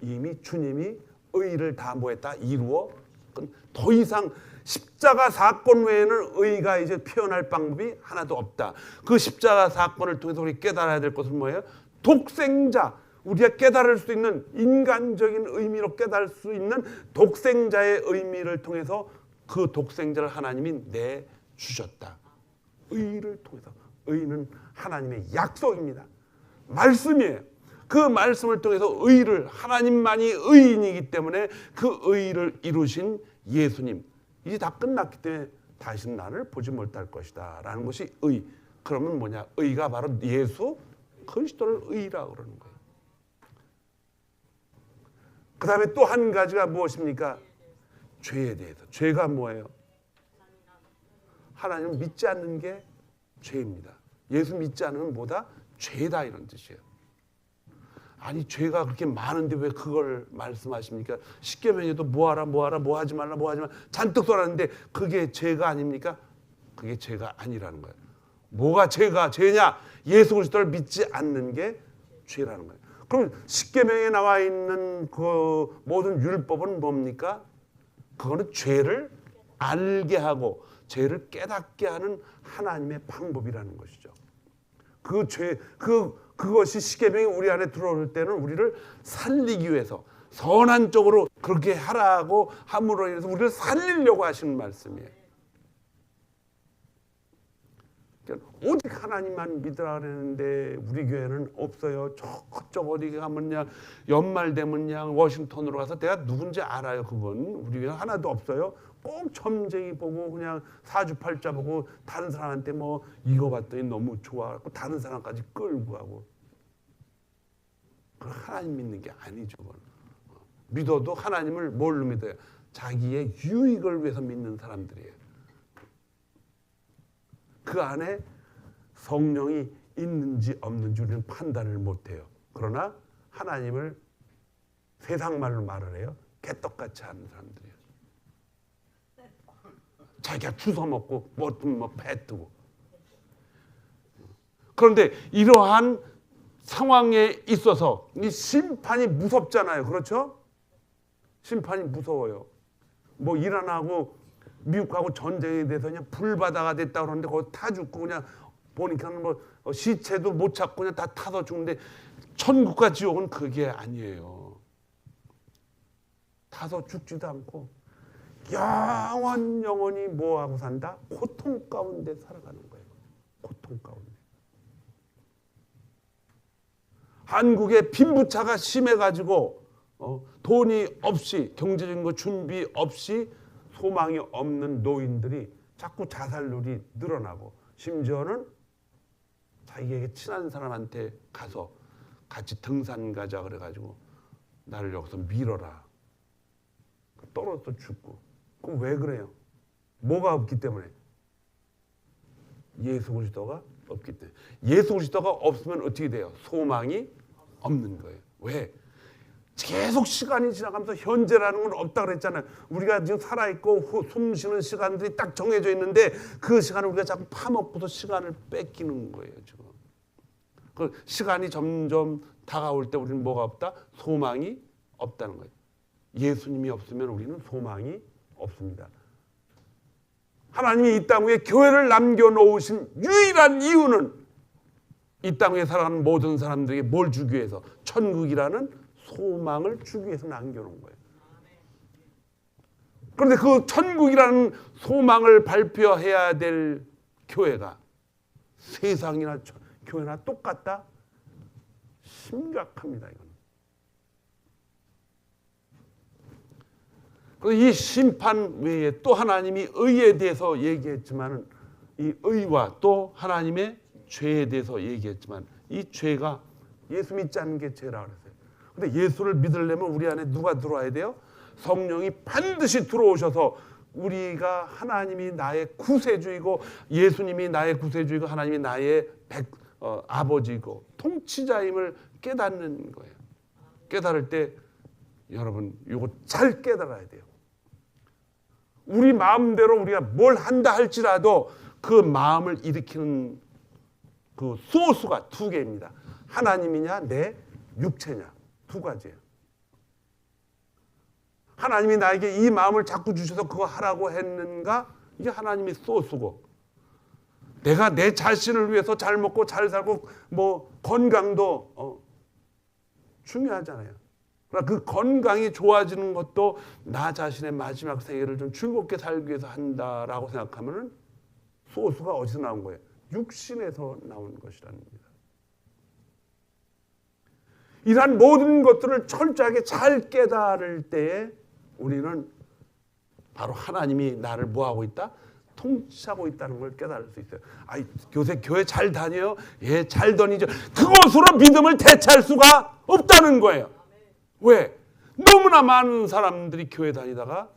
이미 주님이 의를 다 뭐했다? 이루어 더 이상 십자가 사건 외에는 의가 이제 표현할 방법이 하나도 없다. 그 십자가 사건을 통해서 우리 깨달아야 될 것은 뭐예요? 독생자, 우리가 깨달을 수 있는 인간적인 의미로 깨달을 수 있는 독생자의 의미를 통해서 그 독생자를 하나님이 내주셨다. 의를 통해서. 의는 하나님의 약속입니다. 말씀이에요. 그 말씀을 통해서 의를, 하나님만이 의인이기 때문에 그 의를 이루신 예수님, 이제 다 끝났기 때문에 다시는 나를 보지 못할 것이다 라는 것이 의. 그러면 뭐냐? 의가 바로 예수 그리스도를 의라고 그러는 거예요. 그 다음에 또 한 가지가 무엇입니까? 죄에 대해서. 죄가 뭐예요? 하나님을 믿지 않는 게 죄입니다. 예수 믿지 않으면 뭐다? 죄다, 이런 뜻이에요. 아니, 죄가 그렇게 많은데 왜 그걸 말씀하십니까? 십계명에도 뭐하라 뭐하라 뭐하지 말라 뭐하지 말라 잔뜩 써놨는데 그게 죄가 아닙니까? 그게 죄가 아니라는 거예요. 뭐가 죄냐? 예수 그리스도를 믿지 않는 게 죄라는 거예요. 그럼 십계명에 나와 있는 그 모든 율법은 뭡니까? 그거는 죄를 알게 하고 죄를 깨닫게 하는 하나님의 방법이라는 것이죠. 그 죄, 그것이 십계명이 우리 안에 들어올 때는 우리를 살리기 위해서 선한 쪽으로 그렇게 하라고 함으로 인해서 우리를 살리려고 하시는 말씀이에요. 오직 하나님만 믿으라 그랬는데 우리 교회는 없어요. 저쪽 어디 가면야 연말 되면야 워싱턴으로 가서 내가 누군지 알아요. 그건 우리 교회 하나도 없어요. 꼭 점쟁이 보고 그냥 사주팔자 보고 다른 사람한테 뭐 이거 봤더니 너무 좋아하고 다른 사람까지 끌고 하고. 하나님 믿는 게 아니죠. 그건. 믿어도 하나님을 뭘로 믿어요? 자기의 유익을 위해서 믿는 사람들이에요. 그 안에 성령이 있는지 없는지 우리는 판단을 못해요. 그러나 하나님을 세상 말로 말을 해요. 개떡같이 하는 사람들이에요. 자기가 주워 먹고 뭐 배 뜨고. 그런데 이러한 상황에 있어서 이 심판이 무섭잖아요. 그렇죠? 심판이 무서워요. 뭐 이란하고 미국하고 전쟁이 돼서 그냥 불바다가 됐다 그러는데 거기 타 죽고 그냥 보니까 뭐 시체도 못 찾고 그냥 다 타서 죽는데 천국과 지옥은 그게 아니에요. 타서 죽지도 않고 영원히 뭐하고 산다? 고통 가운데 살아가는 거예요. 고통 가운데. 한국의 빈부차가 심해가지고 돈이 없이 경제적인 거 준비 없이 소망이 없는 노인들이 자꾸 자살률이 늘어나고 심지어는 자기에게 친한 사람한테 가서 같이 등산 가자 그래가지고 나를 여기서 밀어라. 떨어져 죽고. 그럼 왜 그래요? 뭐가 없기 때문에? 예수 그리스도가 없기 때문에. 예수 그리스도가 없으면 어떻게 돼요? 소망이 없는 거예요. 왜? 계속 시간이 지나가면서 현재라는 건 없다 그랬잖아요. 우리가 지금 살아있고 숨 쉬는 시간들이 딱 정해져 있는데 그 시간을 우리가 자꾸 파먹고서 시간을 뺏기는 거예요. 지금. 그 시간이 점점 다가올 때 우리는 뭐가 없다? 소망이 없다는 거예요. 예수님이 없으면 우리는 소망이 없습니다. 하나님이 이 땅 위에 교회를 남겨놓으신 유일한 이유는 이 땅 위에 살아가는 모든 사람들에게 뭘 주기 위해서? 천국이라는 소망을 주기 위해서 남겨놓은 거예요. 그런데 그 천국이라는 소망을 발표해야 될 교회가 세상이나 교회나 똑같다? 심각합니다. 이거는. 그래서 이 심판 외에 또 하나님이 의에 대해서 얘기했지만은 이 의와 또 하나님의 죄에 대해서 얘기했지만 이 죄가 예수 믿지 않는 게 죄라 그랬어요. 근데 예수를 믿으려면 우리 안에 누가 들어와야 돼요? 성령이 반드시 들어오셔서 우리가 하나님이 나의 구세주이고 예수님이 나의 구세주이고 하나님이 나의 아버지이고 통치자임을 깨닫는 거예요. 깨달을 때 여러분 이거 잘 깨달아야 돼요. 우리 마음대로 우리가 뭘 한다 할지라도 그 마음을 일으키는 그 소스가 두 개입니다. 하나님이냐 내 육체냐. 두 가지예요. 하나님이 나에게 이 마음을 자꾸 주셔서 그거 하라고 했는가? 이게 하나님이 소스고 내가 내 자신을 위해서 잘 먹고 잘 살고 뭐 건강도 중요하잖아요. 그러나 그 건강이 좋아지는 것도 나 자신의 마지막 생애를 좀 즐겁게 살기 위해서 한다라고 생각하면은 소스가 어디서 나온 거예요? 육신에서 나온 것이라는 겁니다. 이러한 모든 것들을 철저하게 잘 깨달을 때에 우리는 바로 하나님이 나를 뭐하고 있다? 통치하고 있다는 걸 깨달을 수 있어요. 요새 교회 잘 다녀요? 예, 잘 다니죠. 그것으로 믿음을 대체할 수가 없다는 거예요. 왜? 너무나 많은 사람들이 교회 다니다가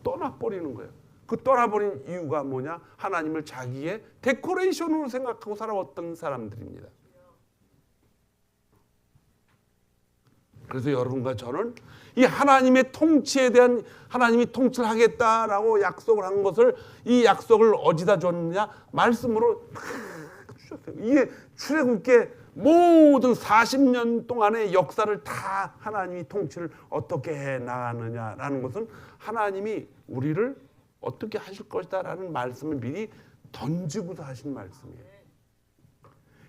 떠나버리는 거예요. 그 떠나버린 이유가 뭐냐? 하나님을 자기의 데코레이션으로 생각하고 살아왔던 사람들입니다. 그래서 여러분과 저는 이 하나님의 통치에 대한 하나님이 통치를 하겠다라고 약속을 한 것을 이 약속을 어디다 줬느냐? 말씀으로 주셨어요. 이게 출애굽기의 모든 40년 동안의 역사를 다 하나님이 통치를 어떻게 해 나가느냐라는 것은 하나님이 우리를 어떻게 하실 것이다라는 말씀을 미리 던지고서 하신 말씀이에요.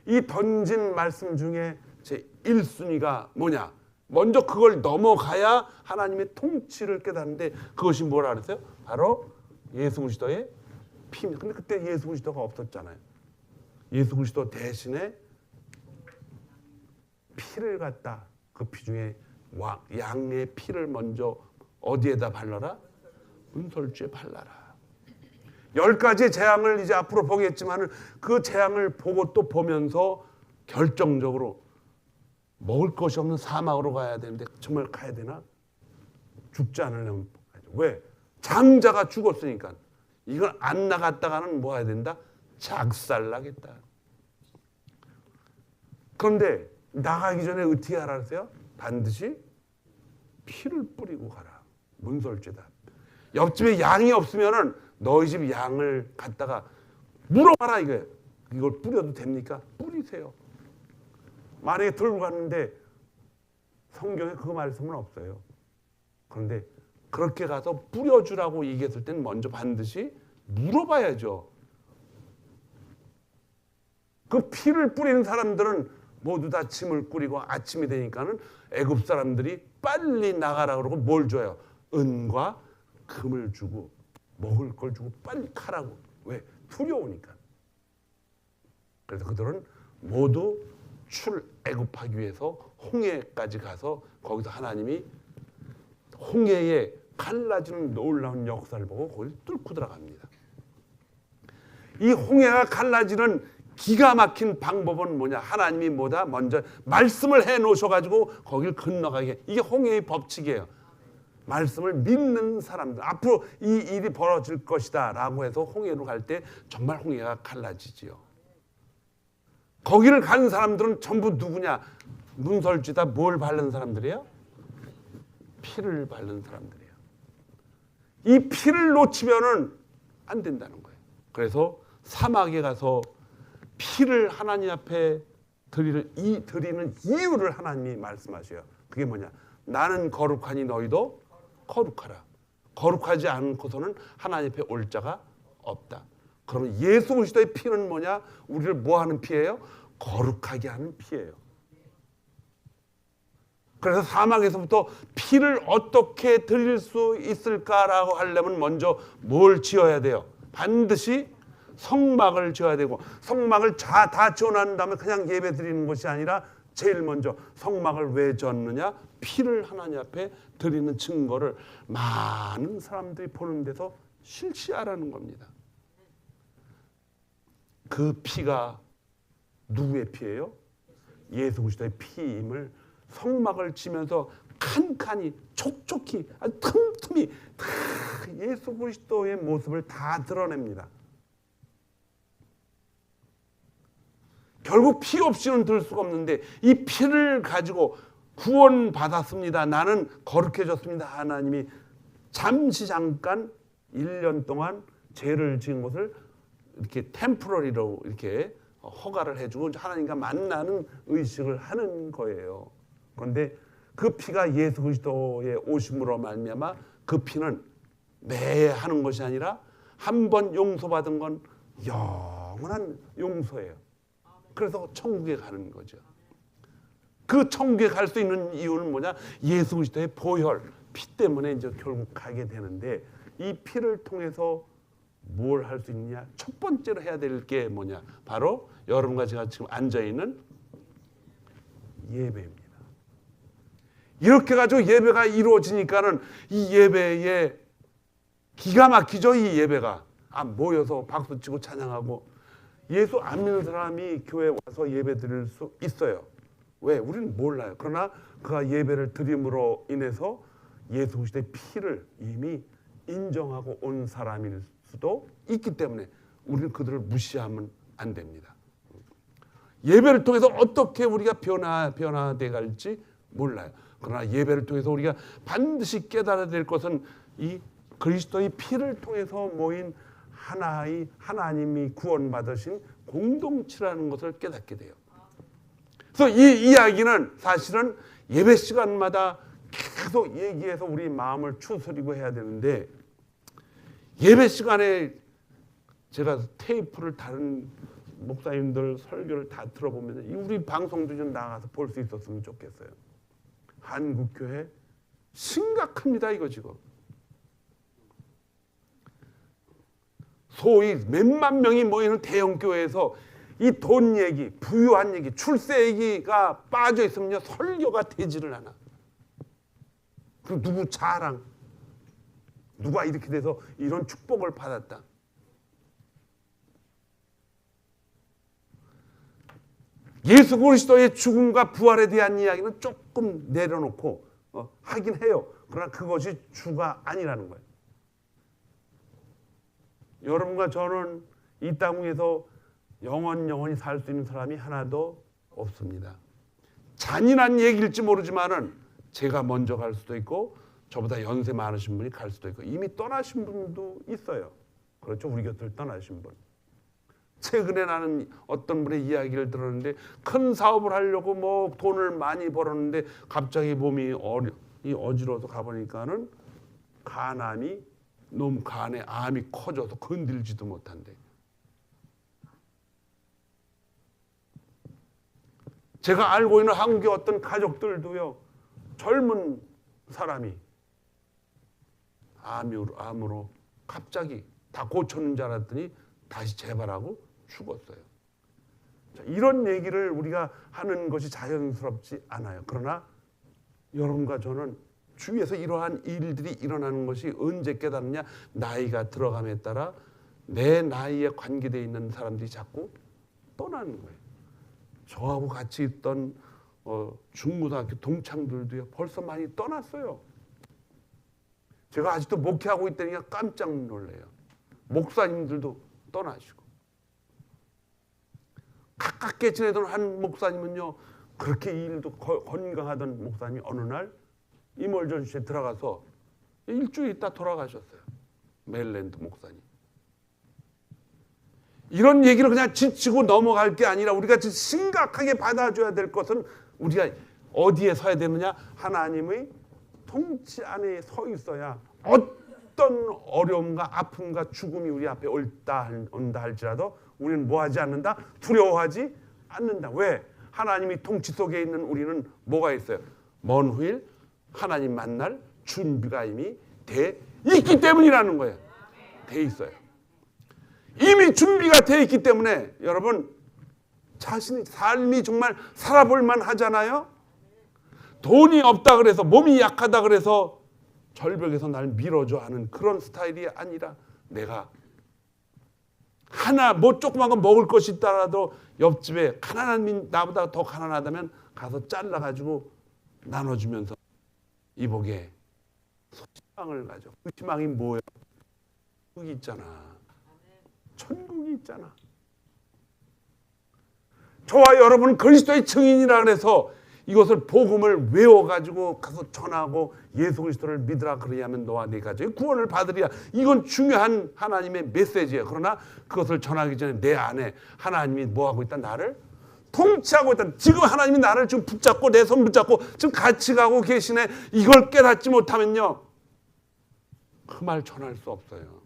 이 던진 말씀 중에 제 1순위가 뭐냐? 먼저 그걸 넘어가야 하나님의 통치를 깨닫는데 그것이 뭐라 그랬어요? 바로 예수 그리스도의 피입니다. 근데 그때 예수 그리스도가 없었잖아요. 예수 그리스도 대신에 피를 갖다 그 피 중에 양의 피를 먼저 어디에다 발라라? 문설주에 발라라. 10가지 재앙을 이제 앞으로 보겠지만 그 재앙을 보고 또 보면서 결정적으로 먹을 것이 없는 사막으로 가야 되는데 정말 가야 되나? 죽지 않으려면 가야죠. 왜? 장자가 죽었으니까. 이걸 안 나갔다가는 뭐 해야 된다? 작살나겠다. 그런데 나가기 전에 어떻게 하라 그랬어요? 반드시 피를 뿌리고 가라. 문설주다. 옆집에 양이 없으면은 너희 집 양을 갖다가 물어봐라 이거예요. 이걸 뿌려도 됩니까? 뿌리세요. 만약에 들고 갔는데 성경에 그 말씀은 없어요. 그런데 그렇게 가서 뿌려주라고 얘기했을 때는 먼저 반드시 물어봐야죠. 그 피를 뿌리는 사람들은 모두 다 짐을 꾸리고 아침이 되니까는 애굽 사람들이 빨리 나가라 그러고 뭘 줘요? 은과 금을 주고 먹을 걸 주고 빨리 가라고. 왜? 두려우니까. 그래서 그들은 모두 출애굽하기 위해서 홍해까지 가서 거기서 하나님이 홍해에 갈라지는 놀라운 역사를 보고 거기를 뚫고 들어갑니다. 이 홍해가 갈라지는 기가 막힌 방법은 뭐냐? 하나님이 뭐다? 먼저 말씀을 해 놓으셔가지고 거길 건너가게. 이게 홍해의 법칙이에요. 말씀을 믿는 사람들, 앞으로 이 일이 벌어질 것이다 라고 해서 홍해로 갈 때 정말 홍해가 갈라지지요. 거기를 가는 사람들은 전부 누구냐? 문설주다 뭘 바른 사람들이에요? 피를 바른 사람들이에요. 이 피를 놓치면은 안 된다는 거예요. 그래서 사막에 가서 피를 하나님 앞에 드리는 이유를 하나님이 말씀하셔요. 그게 뭐냐? 나는 거룩하니 너희도 거룩하라. 거룩하지 않고서는 하나님 앞에 올 자가 없다. 그러면 예수 그리스도의 피는 뭐냐? 우리를 뭐 하는 피예요? 거룩하게 하는 피예요. 그래서 사막에서부터 피를 어떻게 드릴 수 있을까라고 하려면 먼저 뭘 지어야 돼요? 반드시 성막을 지어야 되고, 성막을 다 지어놓은 다음에 그냥 예배 드리는 것이 아니라 제일 먼저 성막을 왜 지었느냐? 피를 하나님 앞에 드리는 증거를 많은 사람들이 보는 데서 실시하라는 겁니다. 그 피가 누구의 피예요? 예수 그리스도의 피임을 성막을 지면서 칸칸이 촉촉히 틈틈이 다 예수 그리스도의 모습을 다 드러냅니다. 결국 피 없이는 들 수가 없는데 이 피를 가지고 구원 받았습니다. 나는 거룩해졌습니다. 하나님이 잠깐 1년 동안 죄를 지은 것을 이렇게 템포러리로 이렇게 허가를 해주고 하나님과 만나는 의식을 하는 거예요. 그런데 그 피가 예수 그리스도의 오심으로 말미암아 그 피는 매해 하는 것이 아니라 한 번 용서받은 건 영원한 용서예요. 그래서 천국에 가는 거죠. 그 천국에 갈 수 있는 이유는 뭐냐? 예수 그리스도의 보혈, 피 때문에 이제 결국 가게 되는데 이 피를 통해서 뭘 할 수 있느냐? 첫 번째로 해야 될 게 뭐냐? 바로 여러분과 제가 지금 앉아있는 예배입니다. 이렇게 가지고 예배가 이루어지니까는 이 예배에 기가 막히죠. 이 예배가 모여서 박수치고 찬양하고 예수 안 믿는 사람이 교회에 와서 예배 드릴 수 있어요. 왜? 우리는 몰라요. 그러나 그가 예배를 드림으로 인해서 예수 그리스도의 피를 이미 인정하고 온 사람일 수도 있기 때문에 우리는 그들을 무시하면 안 됩니다. 예배를 통해서 어떻게 우리가 변화돼 갈지 몰라요. 그러나 예배를 통해서 우리가 반드시 깨달아야 될 것은 이 그리스도의 피를 통해서 모인 하나님이 구원받으신 공동체라는 것을 깨닫게 돼요. 그래서 이 이야기는 사실은 예배 시간마다 계속 얘기해서 우리 마음을 추스리고 해야 되는데, 예배 시간에 제가 테이프를 다른 목사님들 설교를 다 들어보면 우리 방송도 좀 나가서 볼 수 있었으면 좋겠어요. 한국교회 심각합니다. 이거 지금 소위 몇만 명이 모이는 대형교회에서 이 돈 얘기, 부유한 얘기, 출세 얘기가 빠져 있으면요 설교가 되지를 않아. 그리고 누구 자랑, 누가 이렇게 돼서 이런 축복을 받았다. 예수 그리스도의 죽음과 부활에 대한 이야기는 조금 내려놓고 하긴 해요. 그러나 그것이 주가 아니라는 거예요. 여러분과 저는 이 땅 위에서 영원히 살 수 있는 사람이 하나도 없습니다. 잔인한 얘기일지 모르지만은 제가 먼저 갈 수도 있고 저보다 연세 많으신 분이 갈 수도 있고 이미 떠나신 분도 있어요. 그렇죠? 우리 곁을 떠나신 분. 최근에 나는 어떤 분의 이야기를 들었는데 큰 사업을 하려고 뭐 돈을 많이 벌었는데 갑자기 몸이 어지러워서 가보니까는 너무 간에 암이 커져서 건들지도 못한대. 제가 알고 있는 한국의 어떤 가족들도요, 젊은 사람이 암으로 갑자기 다 고쳤는 줄 알았더니 다시 재발하고 죽었어요. 자, 이런 얘기를 우리가 하는 것이 자연스럽지 않아요. 그러나 여러분과 저는 주위에서 이러한 일들이 일어나는 것이 언제 깨닫느냐? 나이가 들어감에 따라 내 나이에 관계되어 있는 사람들이 자꾸 떠나는 거예요. 저하고 같이 있던 중고등학교 동창들도요 벌써 많이 떠났어요. 제가 아직도 목회하고 있다니까 깜짝 놀래요. 목사님들도 떠나시고. 가깝게 지내던 한 목사님은요 그렇게 일도 건강하던 목사님이 어느 날 이멀전시에 들어가서 일주일 있다 돌아가셨어요. 메릴랜드 목사님. 이런 얘기를 그냥 지치고 넘어갈 게 아니라 우리가 심각하게 받아줘야 될 것은 우리가 어디에 서야 되느냐? 하나님의 통치 안에 서 있어야 어떤 어려움과 아픔과 죽음이 우리 앞에 온다 할지라도 우리는 뭐하지 않는다? 두려워하지 않는다. 왜? 하나님이 통치 속에 있는 우리는 뭐가 있어요? 먼 후일 하나님 만날 준비가 이미 돼 있기 때문이라는 거예요. 돼 있어요. 이미 준비가 돼 있기 때문에 여러분 자신의 삶이 정말 살아볼 만하잖아요. 돈이 없다 그래서 몸이 약하다 그래서 절벽에서 날 밀어줘 하는 그런 스타일이 아니라 내가 하나 뭐 조그만 거 먹을 것이 있다라도 옆집에 가난한 나보다 더 가난하다면 가서 잘라가지고 나눠주면서 이복에 소망을 가져. 그 희망이 뭐예요? 천국이 있잖아. 천국이 있잖아. 저와 여러분은 그리스도의 증인이라 그래서 이것을 복음을 외워가지고 가서 전하고 예수 그리스도를 믿으라 그래야만 너와 네 가족이 구원을 받으리라. 이건 중요한 하나님의 메시지예요. 그러나 그것을 전하기 전에 내 안에 하나님이 뭐하고 있다? 나를 통치하고 있다. 지금 하나님이 나를 지금 붙잡고 내 손 붙잡고 지금 같이 가고 계시네. 이걸 깨닫지 못하면요 그 말 전할 수 없어요.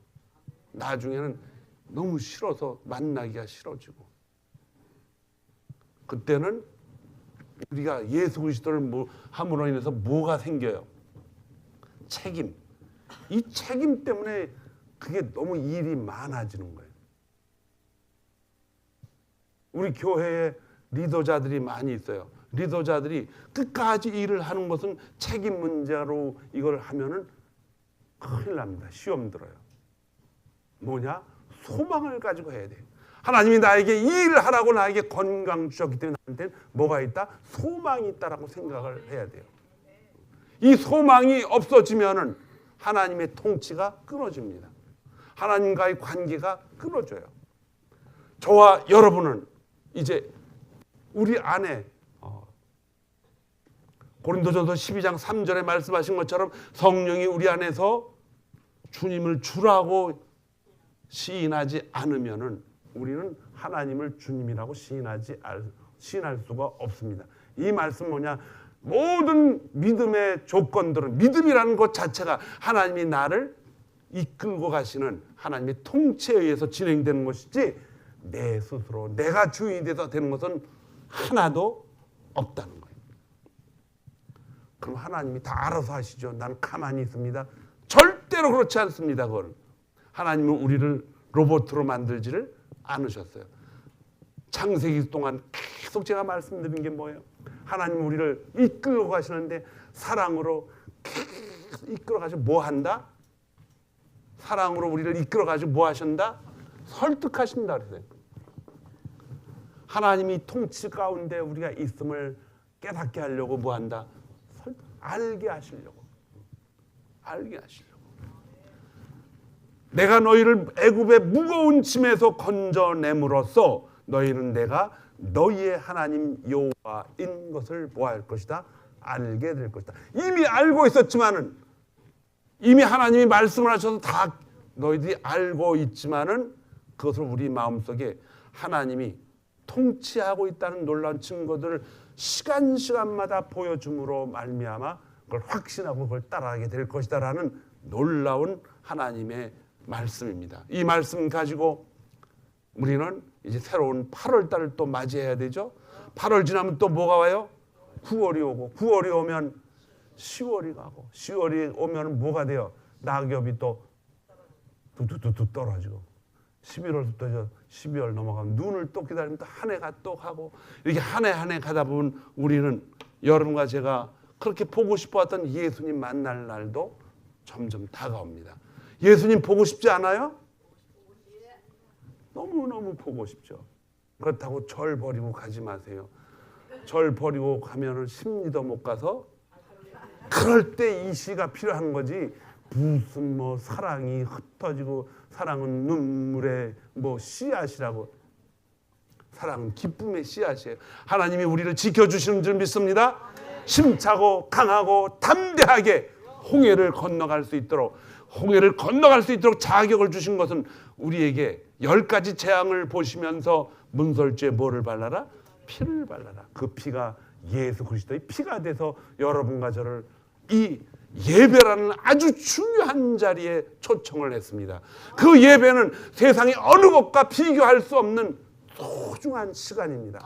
나중에는 너무 싫어서 만나기가 싫어지고 그때는 우리가 예수 그리스도를 함으로 인해서 뭐가 생겨요? 책임. 이 책임 때문에 그게 너무 일이 많아지는 거예요. 우리 교회에 리더자들이 많이 있어요. 리더자들이 끝까지 일을 하는 것은 책임 문제로 이걸 하면은 큰일 납니다. 시험 들어요. 뭐냐? 소망을 가지고 해야 돼요. 하나님이 나에게 이 일을 하라고 나에게 건강 주셨기 때문에 나한테는 뭐가 있다? 소망이 있다라고 생각을 해야 돼요. 이 소망이 없어지면은 하나님의 통치가 끊어집니다. 하나님과의 관계가 끊어져요. 저와 여러분은 이제 우리 안에 고린도전서 12장 3절에 말씀하신 것처럼 성령이 우리 안에서 주님을 주라고 시인하지 않으면은 우리는 하나님을 주님이라고 시인할 수가 없습니다. 이 말씀 뭐냐? 모든 믿음의 조건들은 믿음이라는 것 자체가 하나님이 나를 이끌고 가시는 하나님의 통치에 의해서 진행되는 것이지 내 스스로 내가 주인이 돼서 되는 것은 하나도 없다는 거예요. 그럼 하나님이 다 알아서 하시죠. 나는 가만히 있습니다. 절대로 그렇지 않습니다. 그걸 하나님은 우리를 로봇으로 만들지를 않으셨어요. 창세기 동안 계속 제가 말씀드린 게 뭐예요? 하나님 우리를 이끌고 가시는데 사랑으로 계속 이끌어 가지고 뭐 한다? 사랑으로 우리를 이끌어 가지고 뭐 하신다? 설득하신다 그랬어요. 하나님이 통치 가운데 우리가 있음을 깨닫게 하려고 뭐 한다? 알게 하시려고. 알게 하시려고. 내가 너희를 애굽의 무거운 짐에서 건져냄으로써 너희는 내가 너희의 하나님 여호와인 것을 보아할 것이다. 알게 될 것이다. 이미 알고 있었지만은 이미 하나님이 말씀을 하셔서 다 너희들이 알고 있지만은 그것을 우리 마음속에 하나님이 통치하고 있다는 놀라운 증거들을 시간마다 보여줌으로 말미암아 그걸 확신하고 그걸 따라가게 될 것이다라는 놀라운 하나님의 말씀입니다. 이 말씀 가지고 우리는 이제 새로운 8월 달을 또 맞이해야 되죠. 8월 지나면 또 뭐가 와요? 9월이 오고 9월이 오면 10월이 가고 10월이 오면 뭐가 돼요? 낙엽이 또 두두두두 떨어지고 11월부터 12월 넘어가면 눈을 또 기다리면 또 한 해가 또 가고 이렇게 한 해 가다 보면 우리는 여러분과 제가 그렇게 보고 싶어했던 예수님 만날 날도 점점 다가옵니다. 예수님 보고 싶지 않아요? 너무너무 보고 싶죠. 그렇다고 절 버리고 가지 마세요. 절 버리고 가면은 10리도 못 가서 그럴 때 이 시가 필요한 거지. 무슨 뭐 사랑이 흩어지고 사랑은 눈물의 뭐 씨앗이라고. 사랑은 기쁨의 씨앗이에요. 하나님이 우리를 지켜주시는 줄 믿습니다. 힘차고 강하고 담대하게 홍해를 건너갈 수 있도록 자격을 주신 것은 우리에게 10가지 재앙을 보시면서 문설주에 뭐를 발라라? 피를 발라라. 그 피가 예수 그리스도의 피가 돼서 여러분과 저를 이 예배라는 아주 중요한 자리에 초청을 했습니다. 그 예배는 세상의 어느 것과 비교할 수 없는 소중한 시간입니다.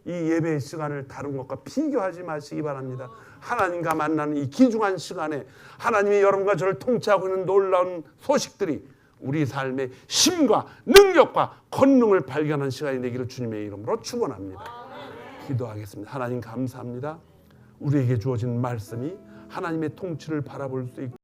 이 예배의 시간을 다른 것과 비교하지 마시기 바랍니다. 하나님과 만나는 이 귀중한 시간에 하나님이 여러분과 저를 통치하고 있는 놀라운 소식들이 우리 삶의 힘과 능력과 권능을 발견한 시간이 되기를 주님의 이름으로 축원합니다. 기도하겠습니다. 하나님 감사합니다. 우리에게 주어진 말씀이 하나님의 통치를 바라볼 수 있고